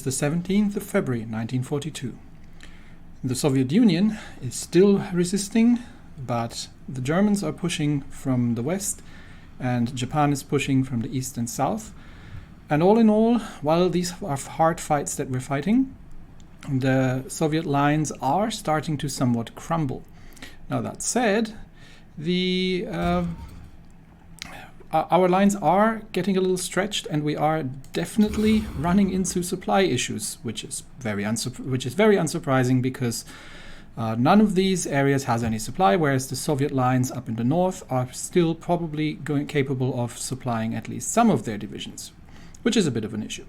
the 17th of February 1942. The Soviet Union is still resisting, but the Germans are pushing from the west and Japan is pushing from the east and south. And all in all, while these are hard fights that we're fighting, the Soviet lines are starting to somewhat crumble. Now that said, our lines are getting a little stretched, and we are definitely running into supply issues, which is very unsurprising because none of these areas has any supply, whereas the Soviet lines up in the north are still probably capable of supplying at least some of their divisions, which is a bit of an issue.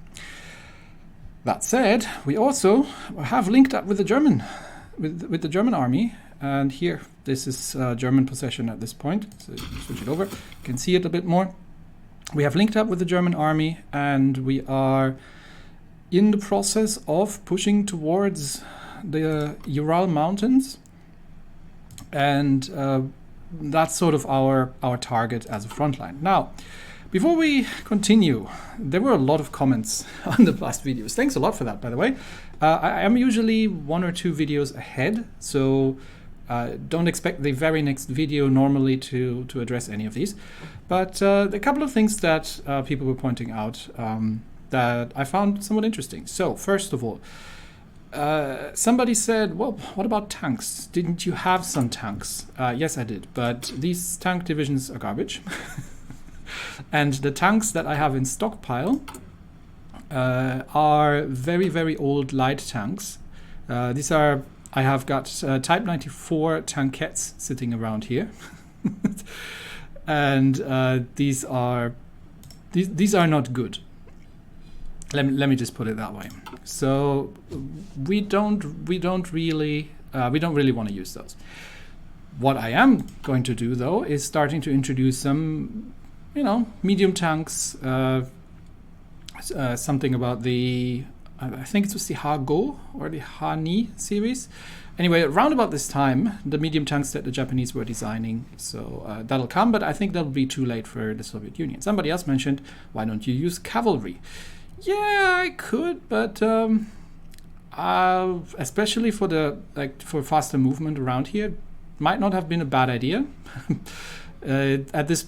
That said, we also have linked up with the German army, and here this is German possession at this point. So switch it over, you can see it a bit more. We have linked up with the German army, and we are in the process of pushing towards the Ural Mountains, and that's sort of our target as a front line. Now, before we continue, there were a lot of comments on the past videos. Thanks a lot for that, by the way. I am usually 1 or 2 videos ahead, so don't expect the very next video normally to address any of these. But a couple of things that people were pointing out that I found somewhat interesting. So, first of all, somebody said, well, what about tanks? Didn't you have some tanks? Yes, I did, but these tank divisions are garbage. And the tanks that I have in stockpile are very, very old light tanks. I have got Type 94 tankettes sitting around here. And these are not good. Let me just put it that way. So we don't really want to use those. What I am going to do though is starting to introduce some, medium tanks. Something about I think it was the Ha-Go or the Ha-Ni series. Anyway, around about this time, the medium tanks that the Japanese were designing, so that'll come, but I think that'll be too late for the Soviet Union. Somebody else mentioned, why don't you use cavalry? Yeah, I could, but especially for for faster movement around here, might not have been a bad idea. At this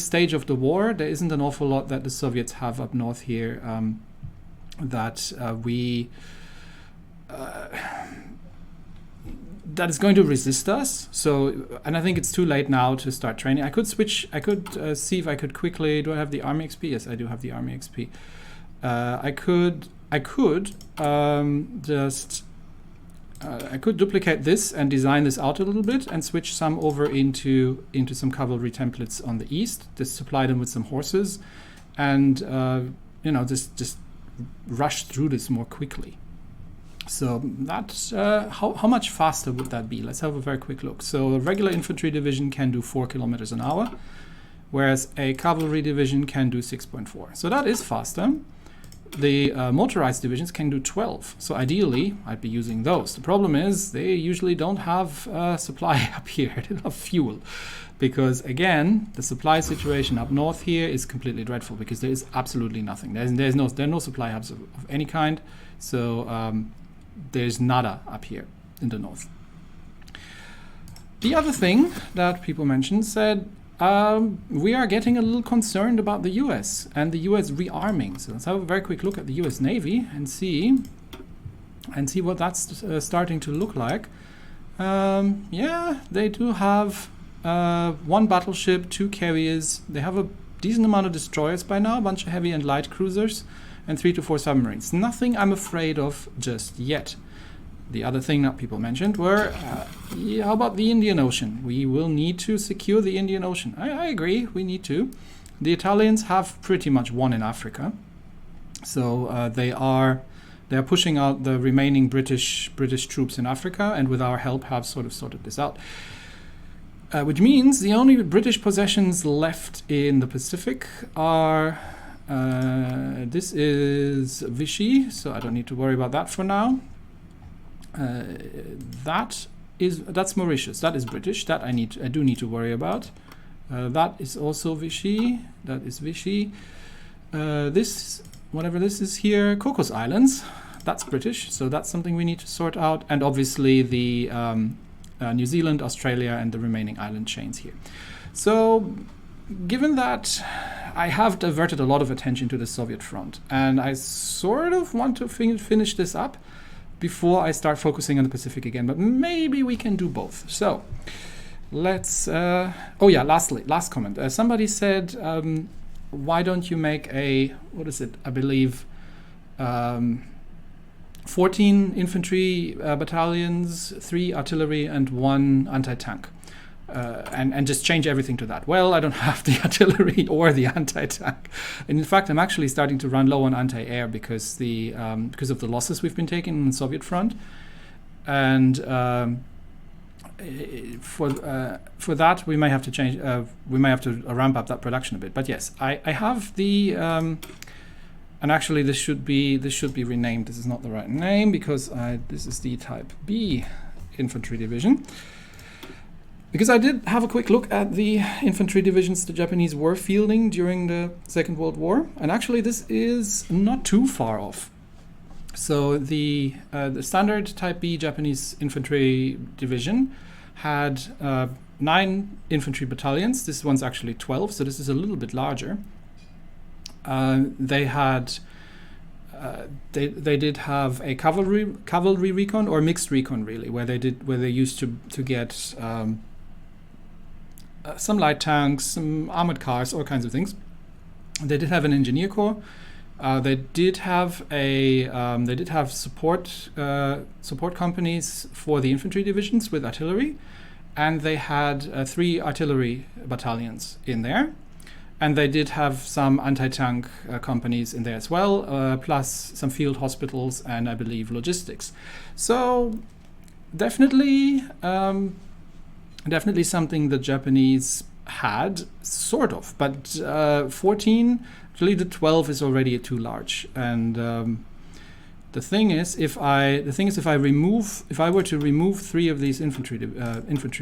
stage of the war, there isn't an awful lot that the Soviets have up north here that is going to resist us. So, and I think it's too late now to start training. I could switch. I could see if I could quickly. Do I have the Army XP? Yes, I do have the Army XP. I could I could duplicate this and design this out a little bit and switch some over into some cavalry templates on the east. Just supply them with some horses, and just rush through this more quickly. So that's how much faster would that be? Let's have a very quick look. So a regular infantry division can do 4 kilometers an hour, whereas a cavalry division can do 6.4. So that is faster. The motorized divisions can do 12. So ideally, I'd be using those. The problem is they usually don't have supply up here. They don't have fuel. Because again, the supply situation up north here is completely dreadful because there is absolutely nothing. There are no supply hubs of any kind. So there's nada up here in the north. The other thing that people mentioned said, we are getting a little concerned about the US and the US rearming. So let's have a very quick look at the US Navy and see what that's starting to look like. Yeah, they do have 1 battleship, 2 carriers. They have a decent amount of destroyers by now, a bunch of heavy and light cruisers, and 3 to 4 submarines. Nothing I'm afraid of just yet. The other thing that people mentioned were, how about the Indian Ocean? We will need to secure the Indian Ocean. I agree, we need to. The Italians have pretty much won in Africa. So they are pushing out the remaining British troops in Africa, and with our help have sort of sorted this out. Which means the only British possessions left in the Pacific are, this is Vichy, so I don't need to worry about that for now. That's Mauritius. That is British. That I do need to worry about. That is also Vichy. That is Vichy. this, whatever this is here, Cocos Islands, that's British, so that's something we need to sort out. And obviously the New Zealand, Australia, and the remaining island chains here. So given that I have diverted a lot of attention to the Soviet front, and I sort of want to finish this up before I start focusing on the Pacific again, but maybe we can do both. So let's, oh yeah, last comment. Somebody said, why don't you make a, what is it, I believe, 14 infantry battalions, 3 artillery, and 1 anti-tank. And just change everything to that. Well, I don't have the artillery or the anti-tank. And in fact, I'm actually starting to run low on anti-air because of the losses we've been taking on the Soviet front. And for that, we may have to change. We may have to ramp up that production a bit. But yes, I have the. And actually, this should be renamed. This is not the right name because this is the Type B infantry division. Because I did have a quick look at the infantry divisions the Japanese were fielding during the Second World War, and actually this is not too far off. So the standard Type B Japanese infantry division had 9 infantry battalions. This one's actually 12, so this is a little bit larger. They had they did have a cavalry recon, or mixed recon really, where they used to get some light tanks, some armored cars, all kinds of things. They did have an engineer corps. They did have support companies for the infantry divisions with artillery, and they had 3 artillery battalions in there. And they did have some anti-tank companies in there as well, plus some field hospitals and I believe logistics. So definitely something the Japanese had, sort of. But 14, actually the 12 is already too large. And the thing is, if I were to remove 3 of these infantry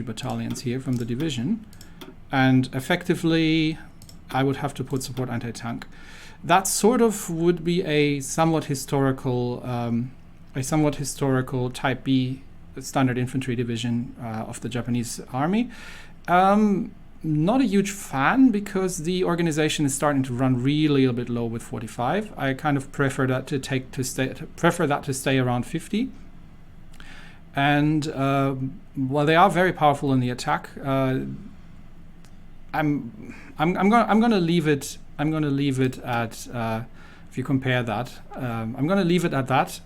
battalions here from the division, and effectively I would have to put support anti-tank. That sort of would be a somewhat historical Type B standard infantry division of the Japanese army. Not a huge fan because the organization is starting to run really a bit low with 45. I kind of prefer that to stay around 50. And while they are very powerful in the attack, I'm gonna leave it. I'm gonna leave it at. If you compare that, I'm gonna leave it at that.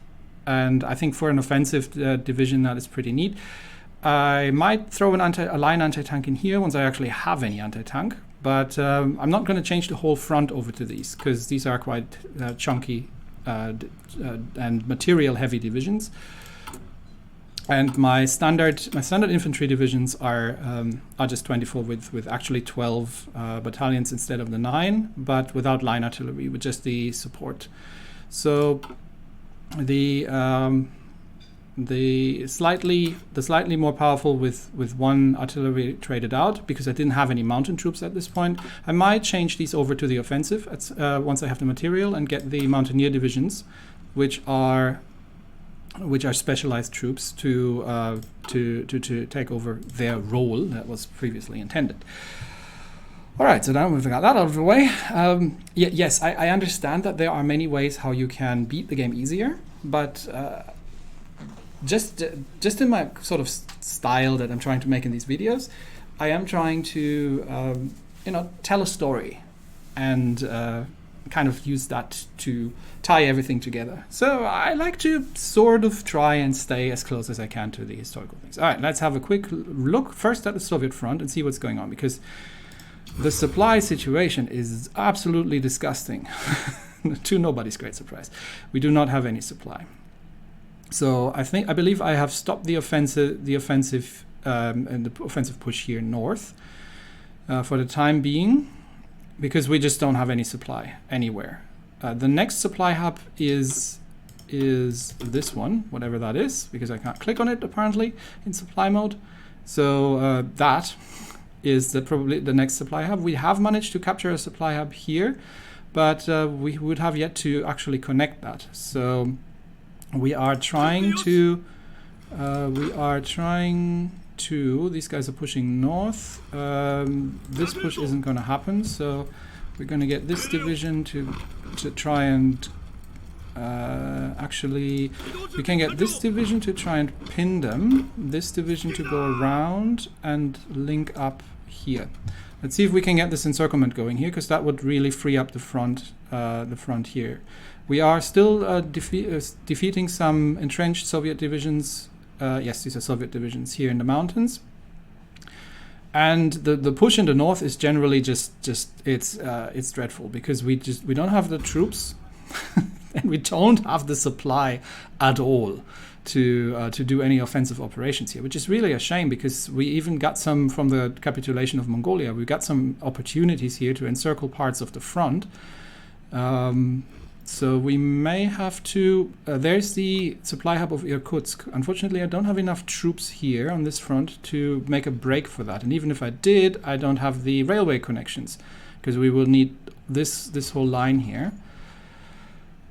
And I think for an offensive division, that is pretty neat. I might throw a line anti-tank in here once I actually have any anti-tank. But I'm not going to change the whole front over to these because these are quite chunky and material-heavy divisions. And my standard infantry divisions are just 24 with actually 12 battalions instead of the 9, but without line artillery, with just the support. So the slightly more powerful with 1 artillery traded out, because I didn't have any mountain troops at this point. I might change these over to the offensive once I have the material and get the mountaineer divisions, which are specialized troops to take over their role that was previously intended. All right, so now we've got that out of the way. Yes, I understand that there are many ways how you can beat the game easier, but just in my sort of style that I'm trying to make in these videos, I am trying to tell a story and kind of use that to tie everything together. So I like to sort of try and stay as close as I can to the historical things. All right, let's have a quick look first at the Soviet front and see what's going on, because the supply situation is absolutely disgusting. To nobody's great surprise. We do not have any supply. So I believe I have stopped the offensive and the offensive push here north for the time being, because we just don't have any supply anywhere. The next supply hub is this one, whatever that is, because I can't click on it apparently in supply mode. So that is probably the next supply hub. We have managed to capture a supply hub here, but we would have yet to actually connect that. So we are trying to these guys are pushing north. This push isn't going to happen, so we're going to get this division to try and actually we can get this division to try and pin them, this division to go around and link up here. Let's see if we can get this encirclement going here, because that would really free up the front here. We are still defeating some entrenched Soviet divisions. Yes, these are Soviet divisions here in the mountains. And the push in the north is generally just it's dreadful, because we don't have the troops and we don't have the supply at all to do any offensive operations here, which is really a shame, because we even got some from the capitulation of Mongolia. We got some opportunities here to encircle parts of the front. So we may have to... there's the supply hub of Irkutsk. Unfortunately, I don't have enough troops here on this front to make a break for that. And even if I did, I don't have the railway connections, because we will need this whole line here.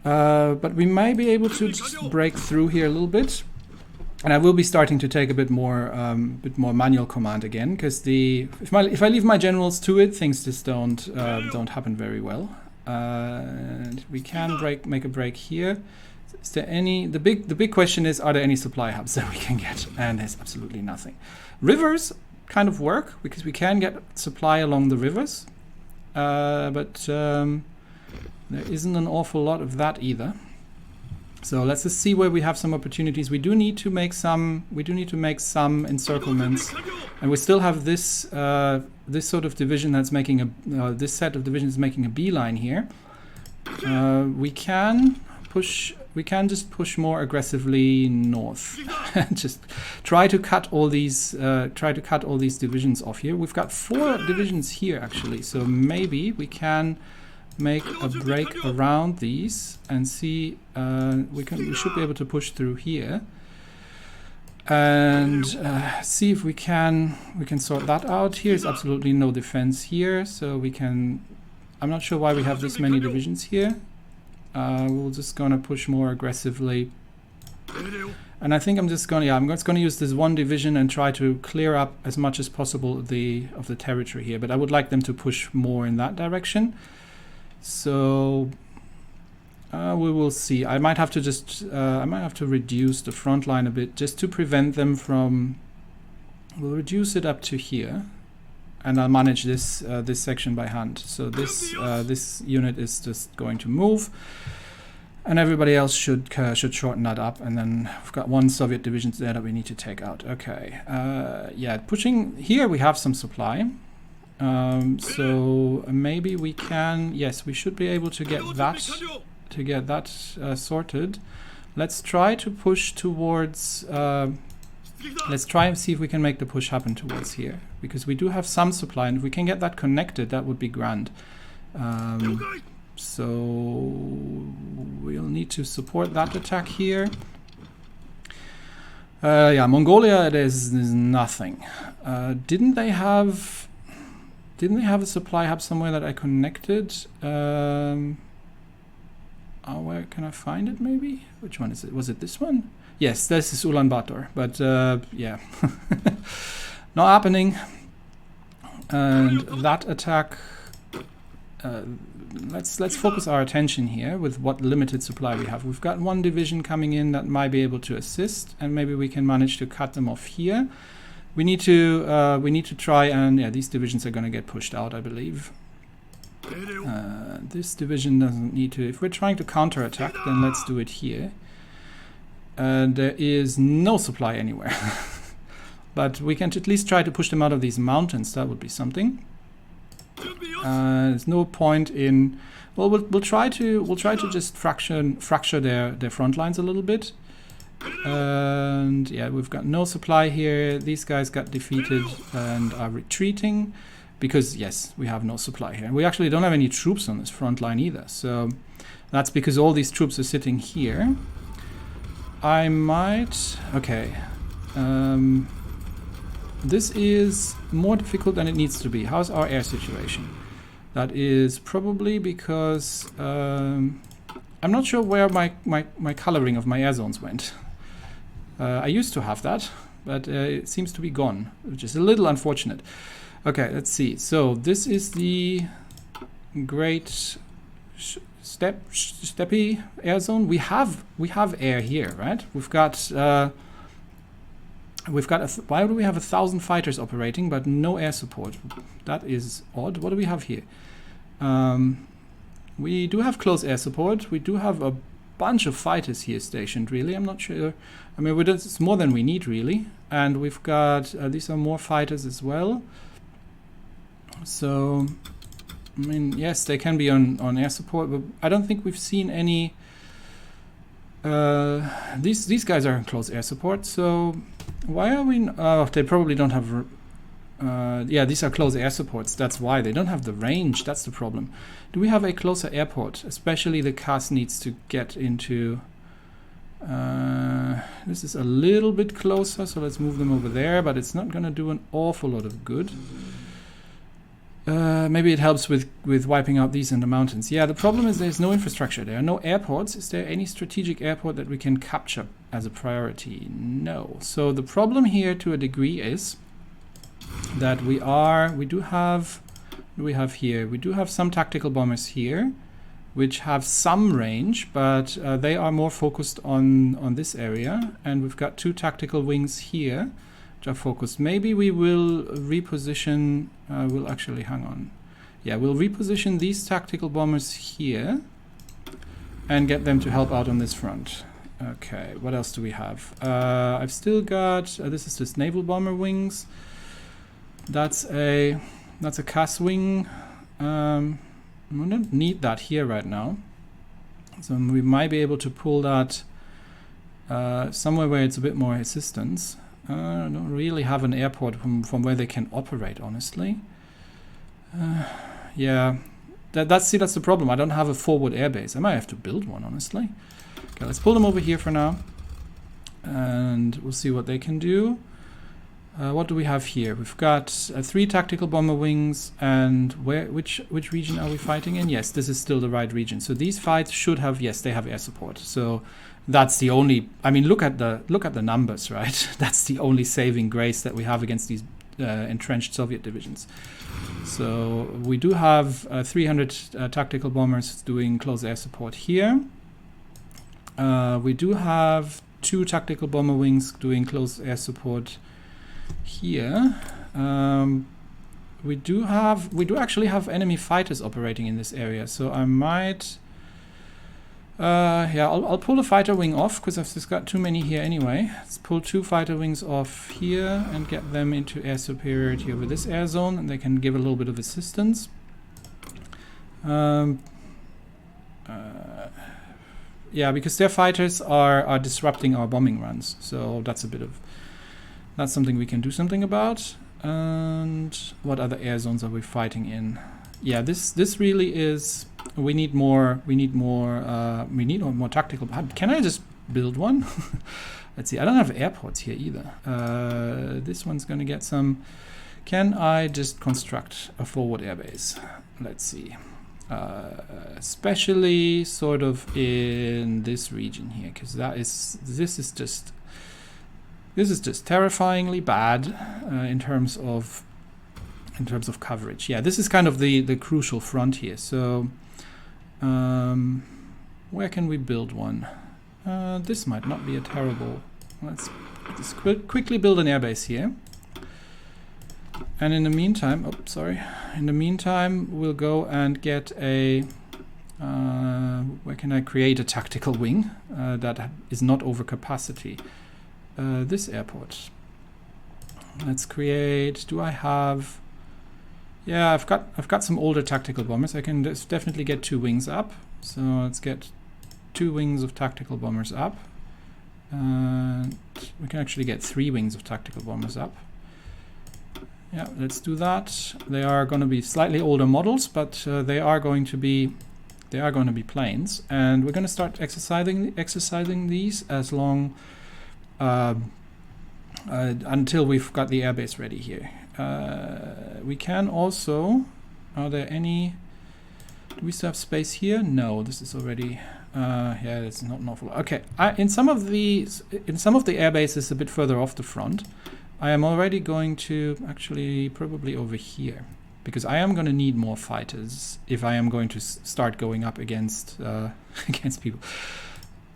But we may be able to just break through here a little bit. And I will be starting to take a bit more manual command again, because if I leave my generals to it, things just don't happen very well. And we can make a break here. Is there any? The big question is, are there any supply hubs that we can get? And there's absolutely nothing. Rivers kind of work, because we can get supply along the rivers, but there isn't an awful lot of that either. So let's just see where we have some opportunities. We do need to make some encirclements, and we still have this this sort of division that's making this set of divisions making a beeline here. We can just push more aggressively north and just try to cut all these divisions off here. We've got 4 divisions here actually, so maybe we can make a break around these and see we should be able to push through here and see if we can sort that out. Here's absolutely no defense here, so we can... I'm not sure why we have this many divisions here. We're just gonna push more aggressively, and I think I'm just gonna use this one division and try to clear up as much as possible of the territory here, but I would like them to push more in that direction. So we will see. I might have to just reduce the front line a bit just to prevent them from... We'll reduce it up to here, and I'll manage this section by hand. So this unit is just going to move, and everybody else should shorten that up. And then we've got 1 Soviet division there that we need to take out. Okay, yeah, pushing here we have some supply. So maybe we can... Yes, we should be able to get that sorted. Let's try to push towards... let's try and see if we can make the push happen towards here, because we do have some supply, and if we can get that connected, that would be grand. So we'll need to support that attack here. Yeah, Mongolia, there's nothing. Didn't they have a supply hub somewhere that I connected? Where can I find it, maybe? Which one is it? Was it this one? Yes, this is Ulaanbaatar, but yeah, not happening. And that attack, let's focus our attention here with what limited supply we have. We've got 1 division coming in that might be able to assist, and maybe we can manage to cut them off here. We need to try and... Yeah, these divisions are going to get pushed out, I believe. This division doesn't need to... If we're trying to counterattack, then let's do it here. There is no supply anywhere. But we can at least try to push them out of these mountains. That would be something. There's no point in... Well, we'll try to just fracture their front lines a little bit. And yeah, we've got no supply here. These guys got defeated and are retreating because, yes, we have no supply here. We actually don't have any troops on this front line either, so that's because all these troops are sitting here. I might... Okay. This is more difficult than it needs to be. How's our air situation? That is probably because I'm not sure where my coloring of my air zones went. I used to have that, but it seems to be gone, which is a little unfortunate. Okay, let's see. So this is the great steppy air zone. We have air here, right? We've got why do we have 1,000 fighters operating but no air support? That is odd. What do we have here? We do have close air support. We do have a bunch of fighters here stationed, really. I'm not sure. I mean, it's more than we need, really. And we've got, these are more fighters as well. So, I mean, yes, they can be on air support, but I don't think we've seen any... these guys are in close air support, so why are we... they probably don't have... yeah, these are close air supports. That's why. They don't have the range. That's the problem. Do we have a closer airport? Especially the CAS needs to get into... this is a little bit closer, so let's move them over there, but it's not going to do an awful lot of good. Maybe it helps with wiping out these in the mountains. Yeah, the problem is there's no infrastructure. There are no airports. Is there any strategic airport that we can capture as a priority? No. So the problem here to a degree is that we do have some tactical bombers here which have some range, but they are more focused on this area, and we've got 2 tactical wings here which are focused. Maybe we will reposition, we'll actually hang on. Yeah, we'll reposition these tactical bombers here and get them to help out on this front. Okay, what else do we have? I've still got, this is just naval bomber wings. That's a CAS wing. We don't need that here right now. So we might be able to pull that somewhere where it's a bit more assistance. I don't really have an airport from where they can operate, honestly. Yeah, that's the problem. I don't have a forward airbase. I might have to build one, honestly. Okay, let's pull them over here for now, and we'll see what they can do. What do we have here? We've got 3 tactical bomber wings, and which region are we fighting in? Yes, this is still the right region. So these fights should have, yes, they have air support. So that's the only, I mean, look at the numbers, right? That's the only saving grace that we have against these entrenched Soviet divisions. So we do have 300 tactical bombers doing close air support here. We do have 2 tactical bomber wings doing close air support here. We do actually have enemy fighters operating in this area, so I might yeah, I'll pull a fighter wing off because I've just got too many here anyway. Let's pull 2 fighter wings off here and get them into air superiority over this air zone, and they can give a little bit of assistance. Yeah, because their fighters are disrupting our bombing runs, so that's something we can do something about. And what other air zones are we fighting in? Yeah, this really is. We need more tactical. Can I just build one? Let's see. I don't have airports here either. This one's gonna get some. Can I just construct a forward airbase? Let's see. Especially sort of in this region here, because this is just terrifyingly bad in terms of coverage. Yeah, this is kind of the crucial front here. So where can we build one? This might not be a terrible. Let's just quickly build an airbase here. And in the meantime, we'll go and get a, where can I create a tactical wing that is not over capacity? This airport. Let's create, do I have, yeah, I've got some older tactical bombers. I can definitely get 2 wings up. So let's get 2 wings of tactical bombers up. We can actually get 3 wings of tactical bombers up. Yeah, let's do that. They are going to be slightly older models, but they are going to be planes, and we're going to start exercising these as long until we've got the airbase ready here. We can also. Are there any? Do we still have space here? No, this is already. Yeah, it's not an awful lot. Okay, in some of the air bases a bit further off the front, I am already going to actually probably over here, because I am going to need more fighters if I am going to start going up against against people.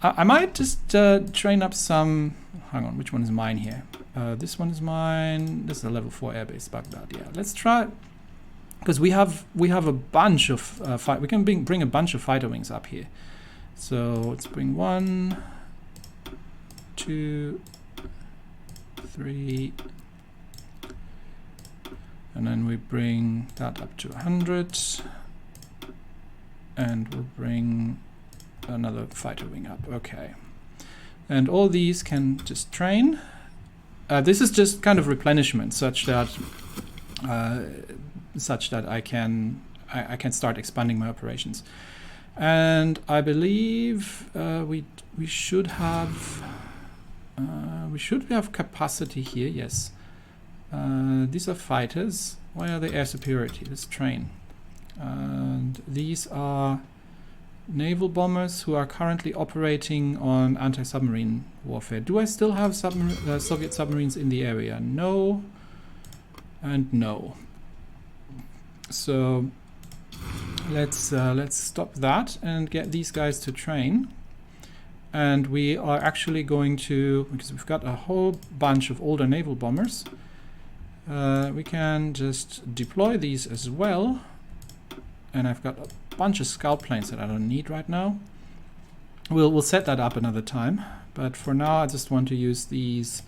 I might just train up some. Hang on, which one is mine here? This one is mine. This is a level 4 airbase, Baghdad. Yeah, let's try, because we have a bunch of we can bring a bunch of fighter wings up here. So let's bring 1, 2, 3, and then we bring that up to 100, and we'll bring another fighter wing up. Okay, and all these can just train. This is just kind of replenishment, such that I can start expanding my operations. And I believe we should have capacity here. Yes, these are fighters. Why are they air superiority? Let's train. And these are naval bombers who are currently operating on anti-submarine warfare. Do I still have Soviet submarines in the area? No, and no. So let's stop that and get these guys to train. And we are actually going to, because we've got a whole bunch of older naval bombers, we can just deploy these as well. And I've got a bunch of scout planes that I don't need right now. We'll set that up another time, but for now I just want to use these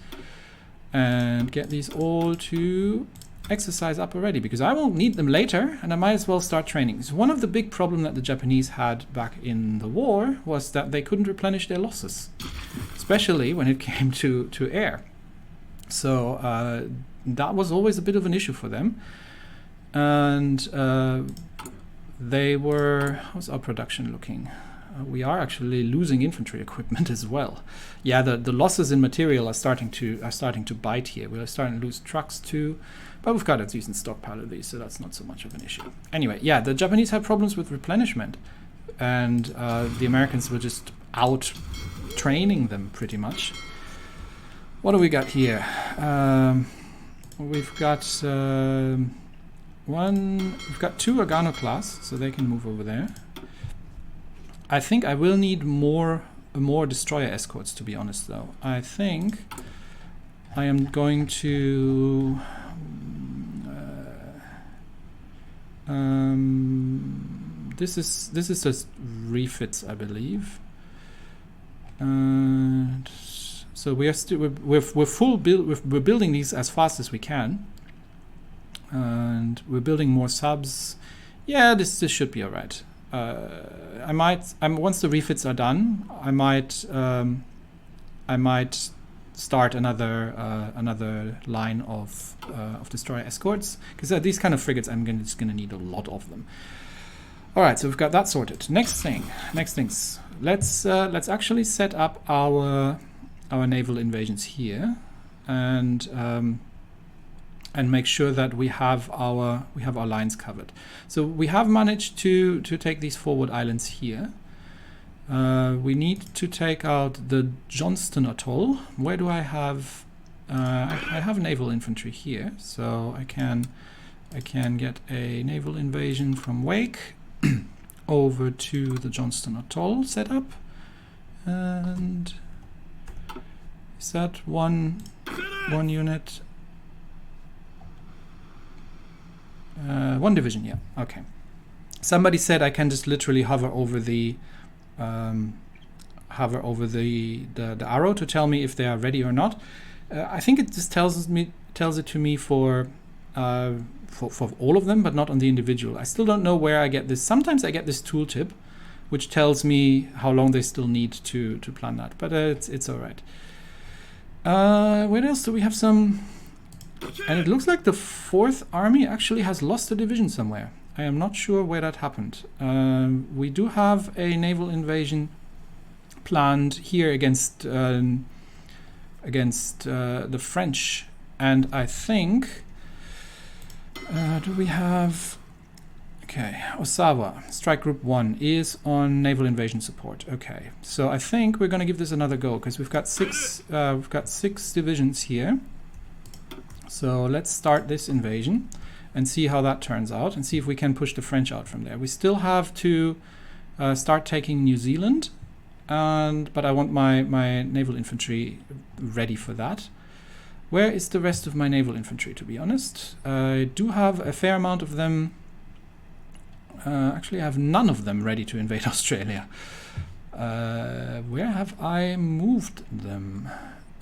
and get these all to exercise up already, because I won't need them later and I might as well start training. So one of the big problems that the Japanese had back in the war was that they couldn't replenish their losses, especially when it came to air. So that was always a bit of an issue for them. And they were, how's our production looking? We are actually losing infantry equipment as well. Yeah, the losses in material are starting to bite here. We're starting to lose trucks too, but we've got a decent stockpile of these, so that's not so much of an issue. Anyway, yeah, the Japanese had problems with replenishment, and the Americans were just out training them pretty much. What do we got here? We've got we've got 2 Agano class, so they can move over there. I think I will need more destroyer escorts, to be honest, though. I think I am going to this is just refits, I believe. And so we're building these as fast as we can, and we're building more subs. Yeah, this should be all right. Once the refits are done, I might start another line of destroyer escorts, because these kind of frigates I'm just gonna need a lot of them. All right, so we've got that sorted. Next things. Let's actually set up our naval invasions here, and make sure that we have our lines covered. So we have managed to take these forward islands here. We need to take out the Johnston Atoll. Where do I have? I have naval infantry here, so I can get a naval invasion from Wake over to the Johnston Atoll set up. And is that one unit? One division, yeah. Okay. Somebody said I can just literally hover over the arrow to tell me if they are ready or not. I think it just tells it to me for all of them, but not on the individual. I still don't know where I get this. Sometimes I get this tooltip, which tells me how long they still need to plan that. But it's all right. Where else do we have some? And it looks like the 4th Army actually has lost a division somewhere. I am not sure where that happened. We do have a naval invasion planned here against the French, and I think do we have Okay, Osawa, Strike Group 1 is on naval invasion support. Okay, so I think we're going to give this another go because we've got six divisions here. So let's start this invasion and see how that turns out and see if we can push the French out from there. We still have to start taking New Zealand, but I want my naval infantry ready for that. Where is the rest of my naval infantry, to be honest? I do have a fair amount of them. Actually, I have none of them ready to invade Australia. Where have I moved them?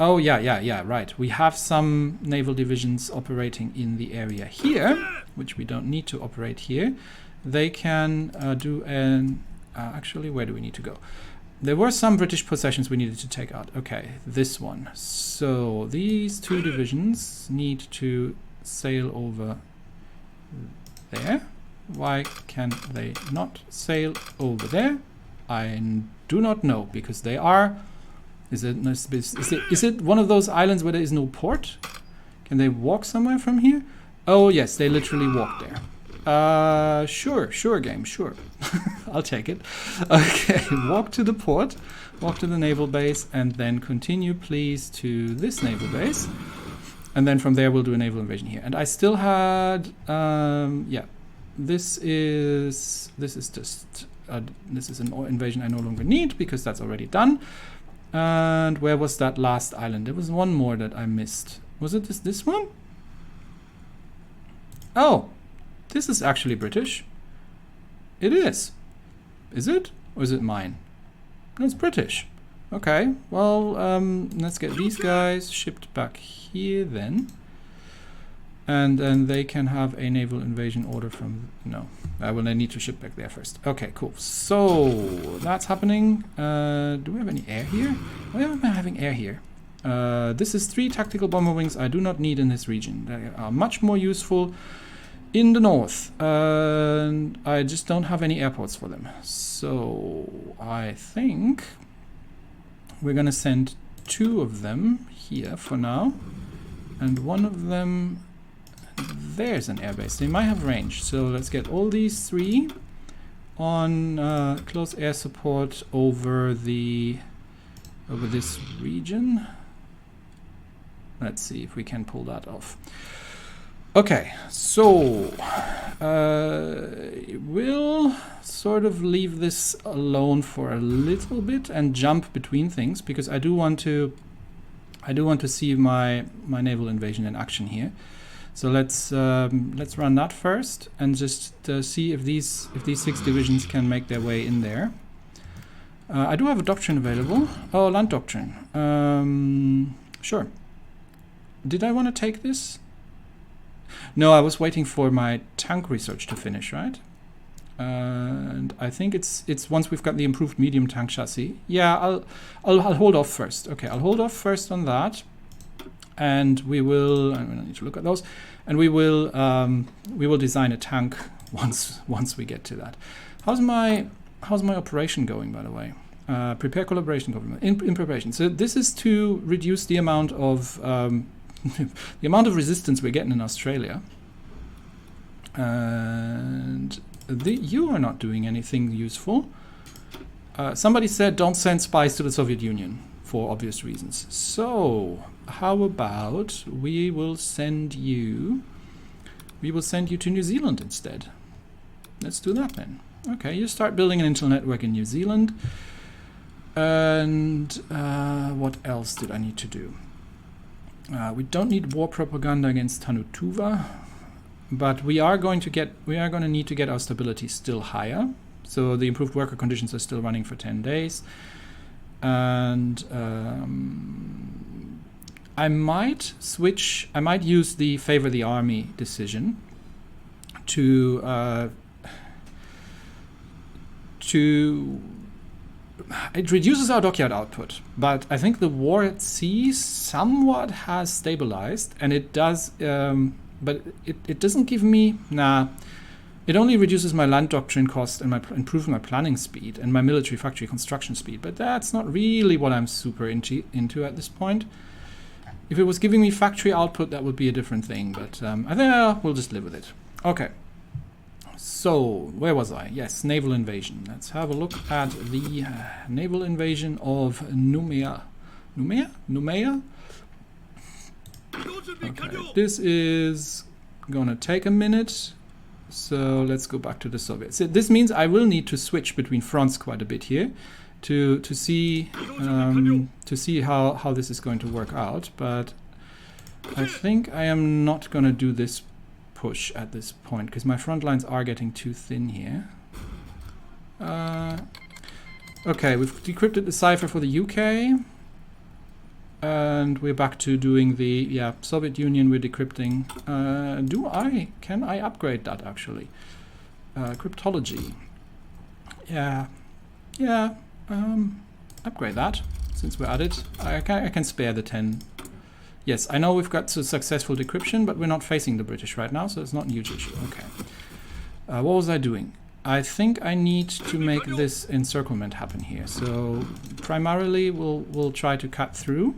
Oh, yeah, right. We have some naval divisions operating in the area here, which we don't need to operate here. They can do an... actually, where do we need to go? There were some British possessions we needed to take out. Okay, this one. So these two divisions need to sail over there. Why can they not sail over there? I do not know, because they are... Is it one of those islands where there is no port? Can they walk somewhere from here? Oh yes, they literally walk there. Sure game, sure. I'll take it. Okay, walk to the port, walk to the naval base, and then continue please to this naval base. And then from there we'll do a naval invasion here. And I still had, yeah, this is just, this is an invasion I no longer need because that's already done. And where was that last island? There was one more that I missed. Was it this one? Oh, this is actually British. It is. Is it? Or is it mine? No, it's British. Okay, well, let's get these guys shipped back here then. And then they can have a naval invasion order from... No, well, they need to ship back there first. Okay, cool. So, that's happening. Do we have any air here? Why am I having air here? This is 3 tactical bomber wings I do not need in this region. They are much more useful in the north. And I just don't have any airports for them. So, I think we're going to send 2 of them here for now. And one of them... There's an airbase. They might have range. So let's get all these 3 on close air support over this region. Let's see if we can pull that off. Okay, so we'll sort of leave this alone for a little bit and jump between things because I do want to see my naval invasion in action here. So let's run that first and just see if these 6 divisions can make their way in there. I do have a doctrine available. Oh, land doctrine. Sure. Did I want to take this? No, I was waiting for my tank research to finish, right? And I think it's once we've got the improved medium tank chassis. Yeah, I'll hold off first. Okay, I'll hold off first on that. And we will. I need to look at those, and we will design a tank once we get to that. How's my operation going, by the way? Prepare collaboration government in preparation. So this is to reduce the amount of resistance we're getting in Australia. And you are not doing anything useful. Somebody said don't send spies to the Soviet Union for obvious reasons. So how about we will send you to New Zealand instead. Let's do that then. Okay, you start building an intel network in New Zealand. And what else did I need to do? We don't need war propaganda against Tanutuva, but we are going to need to get our stability still higher. So the improved worker conditions are still running for 10 days. And I might use the favor the army decision to it reduces our dockyard output, but I think the war at sea somewhat has stabilized, and it does, but it doesn't give me, it only reduces my land doctrine cost and improves my planning speed and my military factory construction speed, but that's not really what I'm super into at this point. If it was giving me factory output, that would be a different thing, but I think we'll just live with it. Okay, So, where was I? Yes, naval invasion. Let's have a look at the naval invasion of Noumea. Noumea? Okay, this is gonna take a minute. So let's go back to the Soviets. So this means I will need to switch between fronts quite a bit here to see how this is going to work out. But I think I am not gonna do this push at this point because my front lines are getting too thin here. Okay, we've decrypted the cipher for the UK. And we're back to doing the, Soviet Union we're decrypting. Can I upgrade that actually? Cryptology. Upgrade that, since we're at it. I can spare the 10. Yes, I know we've got successful decryption, but we're not facing the British right now, so it's not a huge issue. Okay. What was I doing? I think I need to make this encirclement happen here. So primarily we'll try to cut through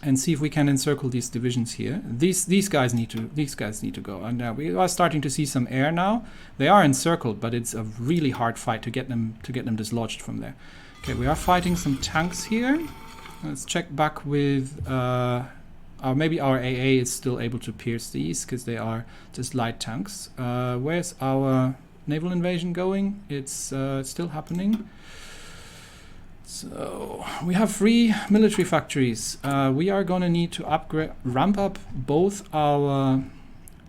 and see if we can encircle these divisions here. These guys need to go. And we are starting to see some air now. They are encircled, but it's a really hard fight to get them dislodged from there. Okay, we are fighting some tanks here. Let's check back with maybe our AA is still able to pierce these because they are just light tanks. Where's our naval invasion going? It's still happening. So we have 3 military factories. We are gonna need to ramp up both our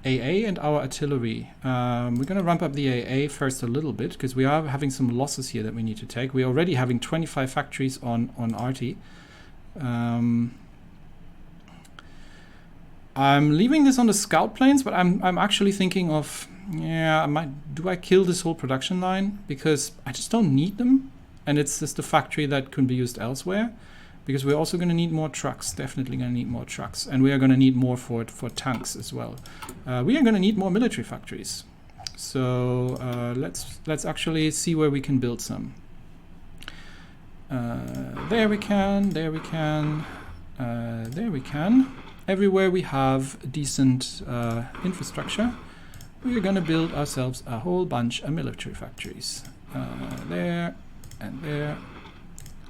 AA and our artillery. We're gonna ramp up the AA first a little bit because we are having some losses here that we need to take. We're already having 25 factories on RT. I'm leaving this on the scout planes, but I'm actually thinking of, do I kill this whole production line? Because I just don't need them. And it's just a factory that can be used elsewhere. Because we're also going to need more trucks. Definitely going to need more trucks. And we are going to need more for tanks as well. We are going to need more military factories. So let's actually see where we can build some. There we can. There we can. There we can. Everywhere we have decent infrastructure, we're going to build ourselves a whole bunch of military factories. There, and there,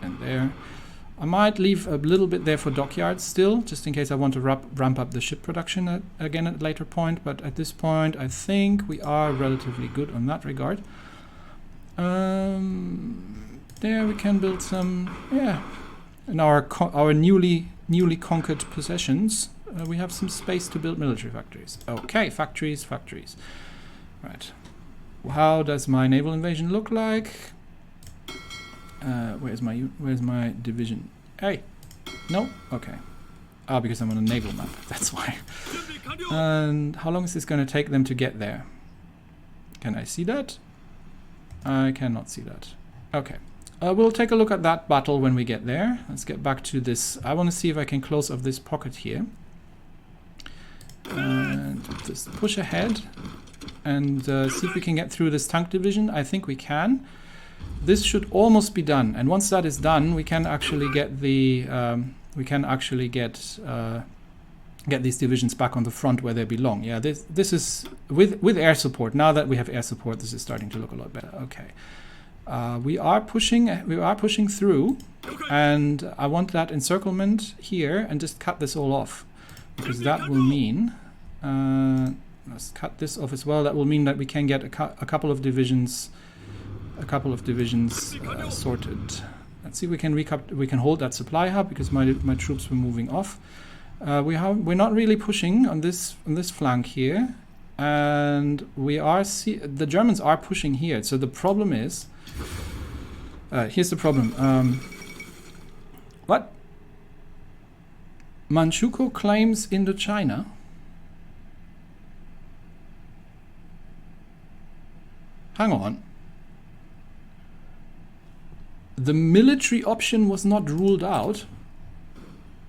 and there. I might leave a little bit there for dockyards still, just in case I want to ramp up the ship production again at a later point. But at this point, I think we are relatively good on that regard. There we can build some, in our newly conquered possessions, we have some space to build military factories. Okay, factories. Right. How does my naval invasion look like? Where's my division? Hey, no, okay. Because I'm on a naval map. That's why. And how long is this going to take them to get there? Can I see that? I cannot see that. Okay. We'll take a look at that battle when we get there. Let's get back to this. I want to see if I can close off this pocket here. And just push ahead and see if we can get through this tank division. I think we can. This should almost be done. And once that is done, we can actually get the get these divisions back on the front where they belong. Yeah, this is with air support. Now that we have air support, this is starting to look a lot better. Okay. We are pushing through, and I want that encirclement here and just cut this all off, because that will mean let's cut this off as well. That will mean that we can get a couple of divisions sorted. Let's see if we can hold that supply hub, because my troops were moving off. We're not really pushing on this flank here, and the Germans are pushing here. So the problem is. Here's the problem. What? Manchukuo claims Indochina? Hang on. The military option was not ruled out?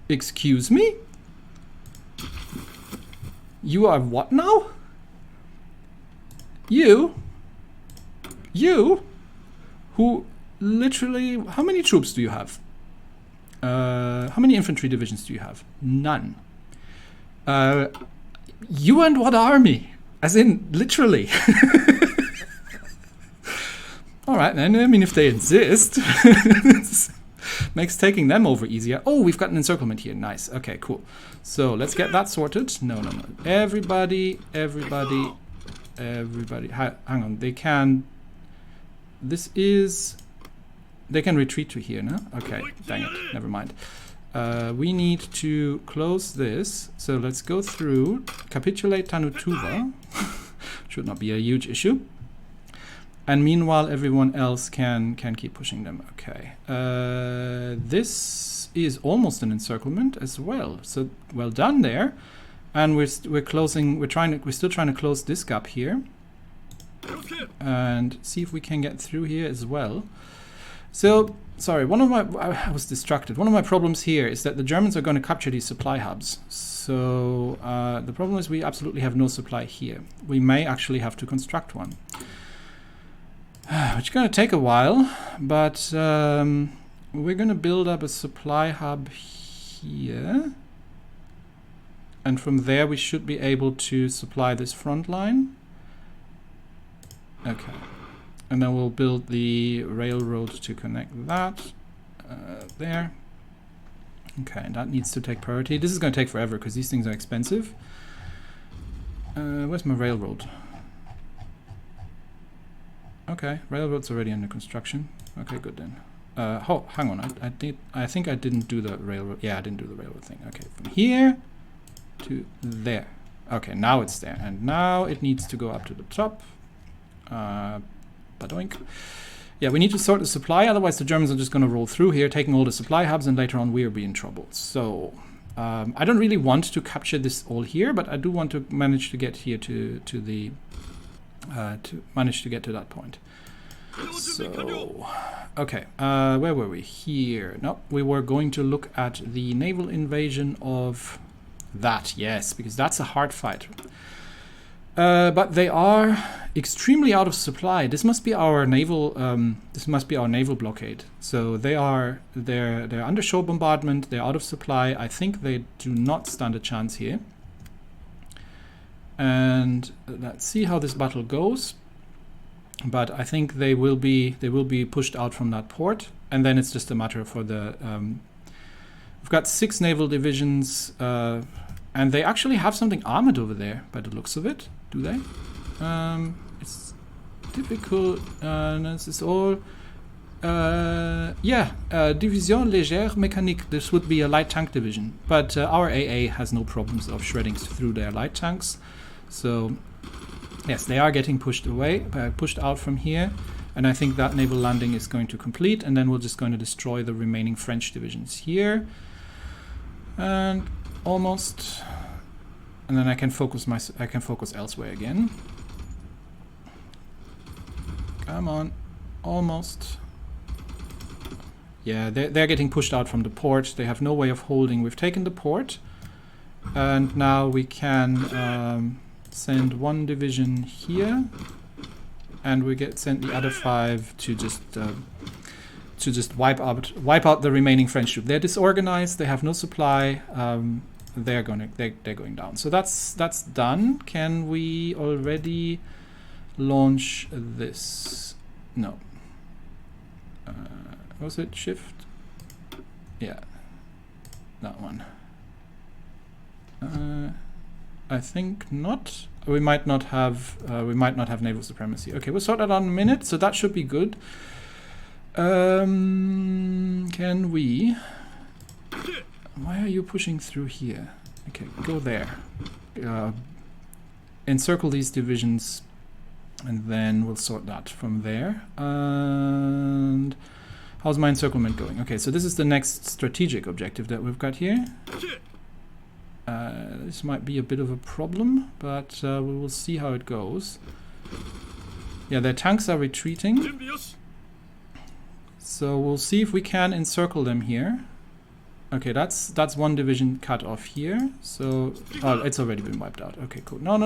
Excuse me? You are what now? You? Who literally, how many troops do you have? How many infantry divisions do you have? None. You and what army? As in, literally. All right, then. I mean, if they insist, makes taking them over easier. Oh, we've got an encirclement here. Nice. Okay, cool. So let's get that sorted. No. Everybody. Hang on. They can. They can retreat to here, no? Okay, dang it. Never mind. We need to close this. So let's go through, capitulate Tanutuva. Should not be a huge issue. And meanwhile, everyone else can keep pushing them. Okay. This is almost an encirclement as well. So well done there. And we're still trying to close this gap here. And see if we can get through here as well. So, sorry, I was distracted. One of my problems here is that the Germans are going to capture these supply hubs. So, the problem is we absolutely have no supply here. We may actually have to construct one. Which is going to take a while, but we're going to build up a supply hub here. And from there we should be able to supply this front line. Okay. And then we'll build the railroad to connect that there. Okay, and that needs to take priority. This is going to take forever because these things are expensive. Where's my railroad? Okay, railroad's already under construction. Okay, good then. Oh, hang on. I think I didn't do the railroad. Yeah, I didn't do the railroad thing. Okay, from here to there. Okay, now it's there, and now it needs to go up to the top. Badoink. Yeah, we need to sort the supply, otherwise the Germans are just going to roll through here, taking all the supply hubs, and later on we'll be in trouble. So, I don't really want to capture this all here, but I do want to manage to get here to get to that point. So, okay, where were we? Here. No, we were going to look at the naval invasion of that, yes, because that's a hard fight. But they are extremely out of supply. This must be our naval. Blockade. So they're under shore bombardment. They're out of supply. I think they do not stand a chance here. And let's see how this battle goes. But I think they will be pushed out from that port, and then it's just a matter for the. We've got 6 naval divisions. And they actually have something armored over there, by the looks of it. Do they? It's difficult. This is all... Division Légère Mécanique. This would be a light tank division. But our AA has no problems of shredding through their light tanks. So, yes, they are getting pushed out from here. And I think that naval landing is going to complete. And then we're just going to destroy the remaining French divisions here. And... almost, and then I can focus elsewhere again. Come on, almost. Yeah, they're getting pushed out from the port. They have no way of holding. We've taken the port, and now we can send 1 division here, and we send the other 5 to just wipe out the remaining French troops. They're disorganized. They have no supply. They're going down. So that's done. Can we already launch this? No. Was it shift? Yeah, that one. I think not. We might not have naval supremacy. Okay, we'll sort that out in a minute. So that should be good. Can we? Why are you pushing through here? Okay, go there. Encircle these divisions, and then we'll sort that from there. And how's my encirclement going? Okay, so this is the next strategic objective that we've got here. This might be a bit of a problem, but we will see how it goes. Yeah, their tanks are retreating. So we'll see if we can encircle them here. Okay, that's 1 division cut off here. So, oh, it's already been wiped out. Okay, cool. No.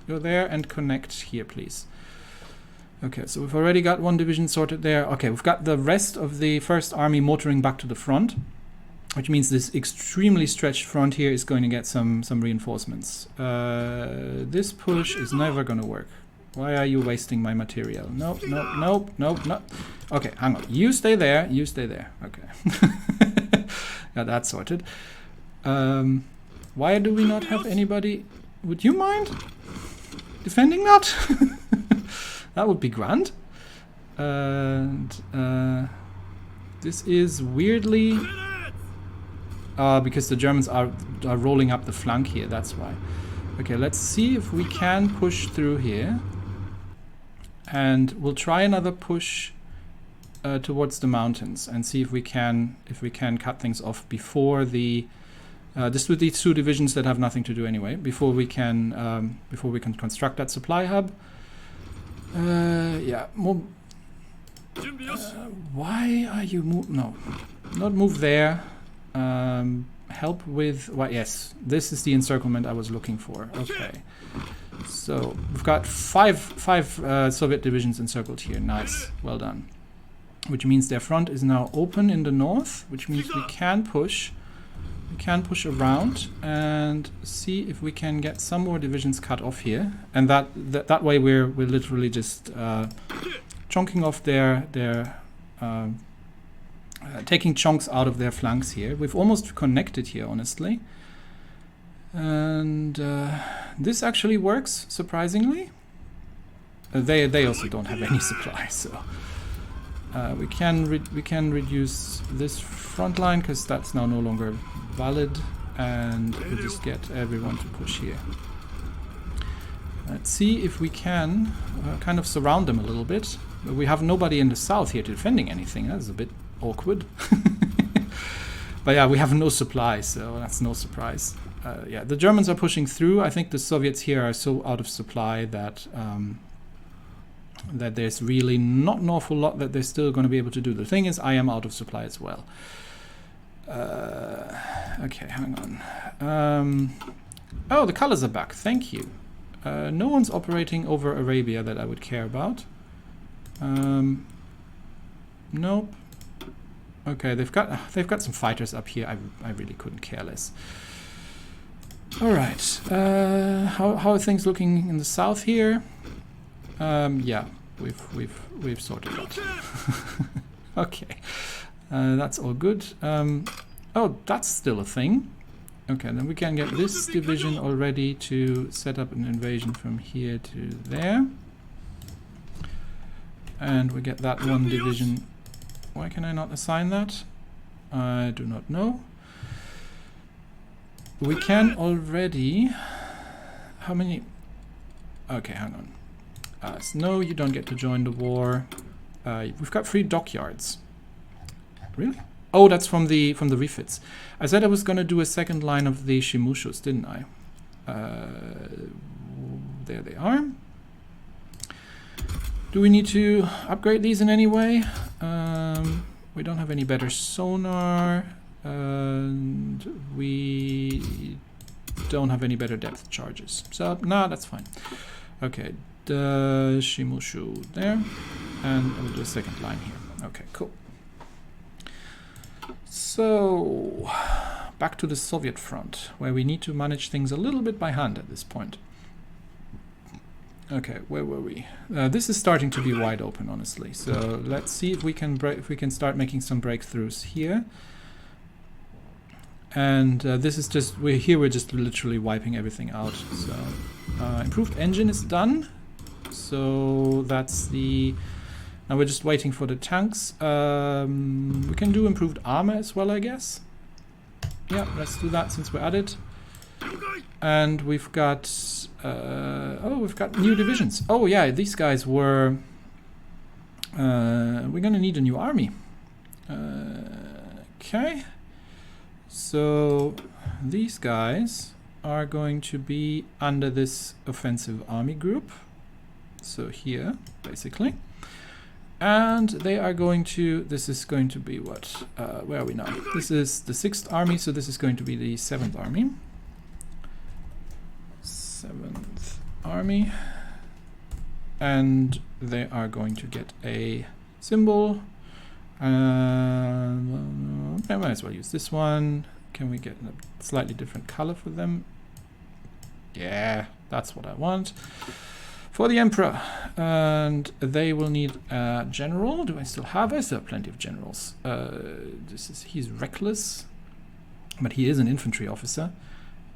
Go there and connect here, please. Okay, so we've already got 1 division sorted there. Okay, we've got the rest of the First Army motoring back to the front. which means this extremely stretched front here is going to get some reinforcements. This push is never going to work. Why are you wasting my material? Nope, nope, nope, nope, nope. Okay, hang on. You stay there. You stay there. Okay. Got that sorted. Why do we not have anybody? Would you mind defending that? That would be grand. And this is weirdly... because the Germans are rolling up the flank here, that's why. Okay, let's see if we can push through here. And we'll try another push towards the mountains and see if we can cut things off before the just with these two divisions that have nothing to do anyway, before we can construct that supply hub. Yeah, more. Why are you move? No, not move there. Help with what? Yes, this is the encirclement I was looking for. Okay, so we've got five Soviet divisions encircled here. Nice, well done. Which means their front is now open in the north, which means we can push. We can push around and see if we can get some more divisions cut off here, and that way we're literally just chunking off their taking chunks out of their flanks here. We've almost connected here, honestly, and this actually works surprisingly. They also don't have any supply, so we can reduce this front line because that's now no longer valid, and we just get everyone to push here. Let's see if we can kind of surround them a little bit. But we have nobody in the south here defending anything. That's a bit awkward. But yeah, we have no supply, so that's no surprise. Yeah, the Germans are pushing through. I think the Soviets here are so out of supply that that there's really not an awful lot that they're still going to be able to do. The thing is, I am out of supply as well. Okay, hang on. Oh, the colors are back. Thank you. No one's operating over Arabia that I would care about. Nope. Okay, they've got some fighters up here. I really couldn't care less. All right. How are things looking in the south here? Yeah, we've sorted that. Okay, that's all good. Oh, that's still a thing. Okay, then we can get this division already to set up an invasion from here to there. And we get that one division. Why can I not assign that? I do not know. We can already... How many... Okay, hang on. No, you don't get to join the war. We've got 3 dockyards. Really? Oh, that's from the refits. I said I was going to do a second line of the Shimushus, didn't I? There they are. Do we need to upgrade these in any way? We don't have any better sonar, and we don't have any better depth charges. So, no, that's fine. Okay, the Shimushu there, and we'll do a second line here. Okay, cool. So, back to the Soviet front, where we need to manage things a little bit by hand at this point. Okay, where were we? This is starting to be wide open, honestly. So let's see if we can start making some breakthroughs here. And this is just we're just literally wiping everything out. So improved engine is done. So that's the. Now we're just waiting for the tanks. We can do improved armor as well, I guess. Yeah, let's do that since we're at it. And we've got. Oh, we've got new divisions. Oh yeah, these guys were... we're gonna need a new army. Okay. So these guys are going to be under this offensive army group. So here, basically. And they are going to... This is going to be what? Where are we now? This is the 6th army, so this is going to be the 7th army. 7th army, and they are going to get a symbol. I might as well use this one. Can we get a slightly different color for them? Yeah, that's what I want. For the Emperor. And they will need a general. Do I still have? I still have plenty of generals. He's reckless, but he is an infantry officer.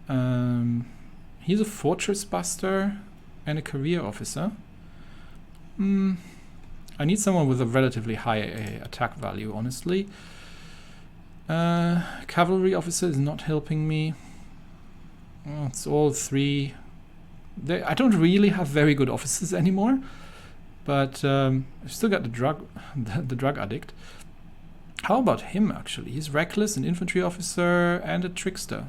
He's a fortress buster and a career officer. I need someone with a relatively high attack value, honestly. Cavalry officer is not helping me. It's all three. I don't really have very good officers anymore, but I've still got the drug addict. How about him, actually? He's reckless, an infantry officer, and a trickster.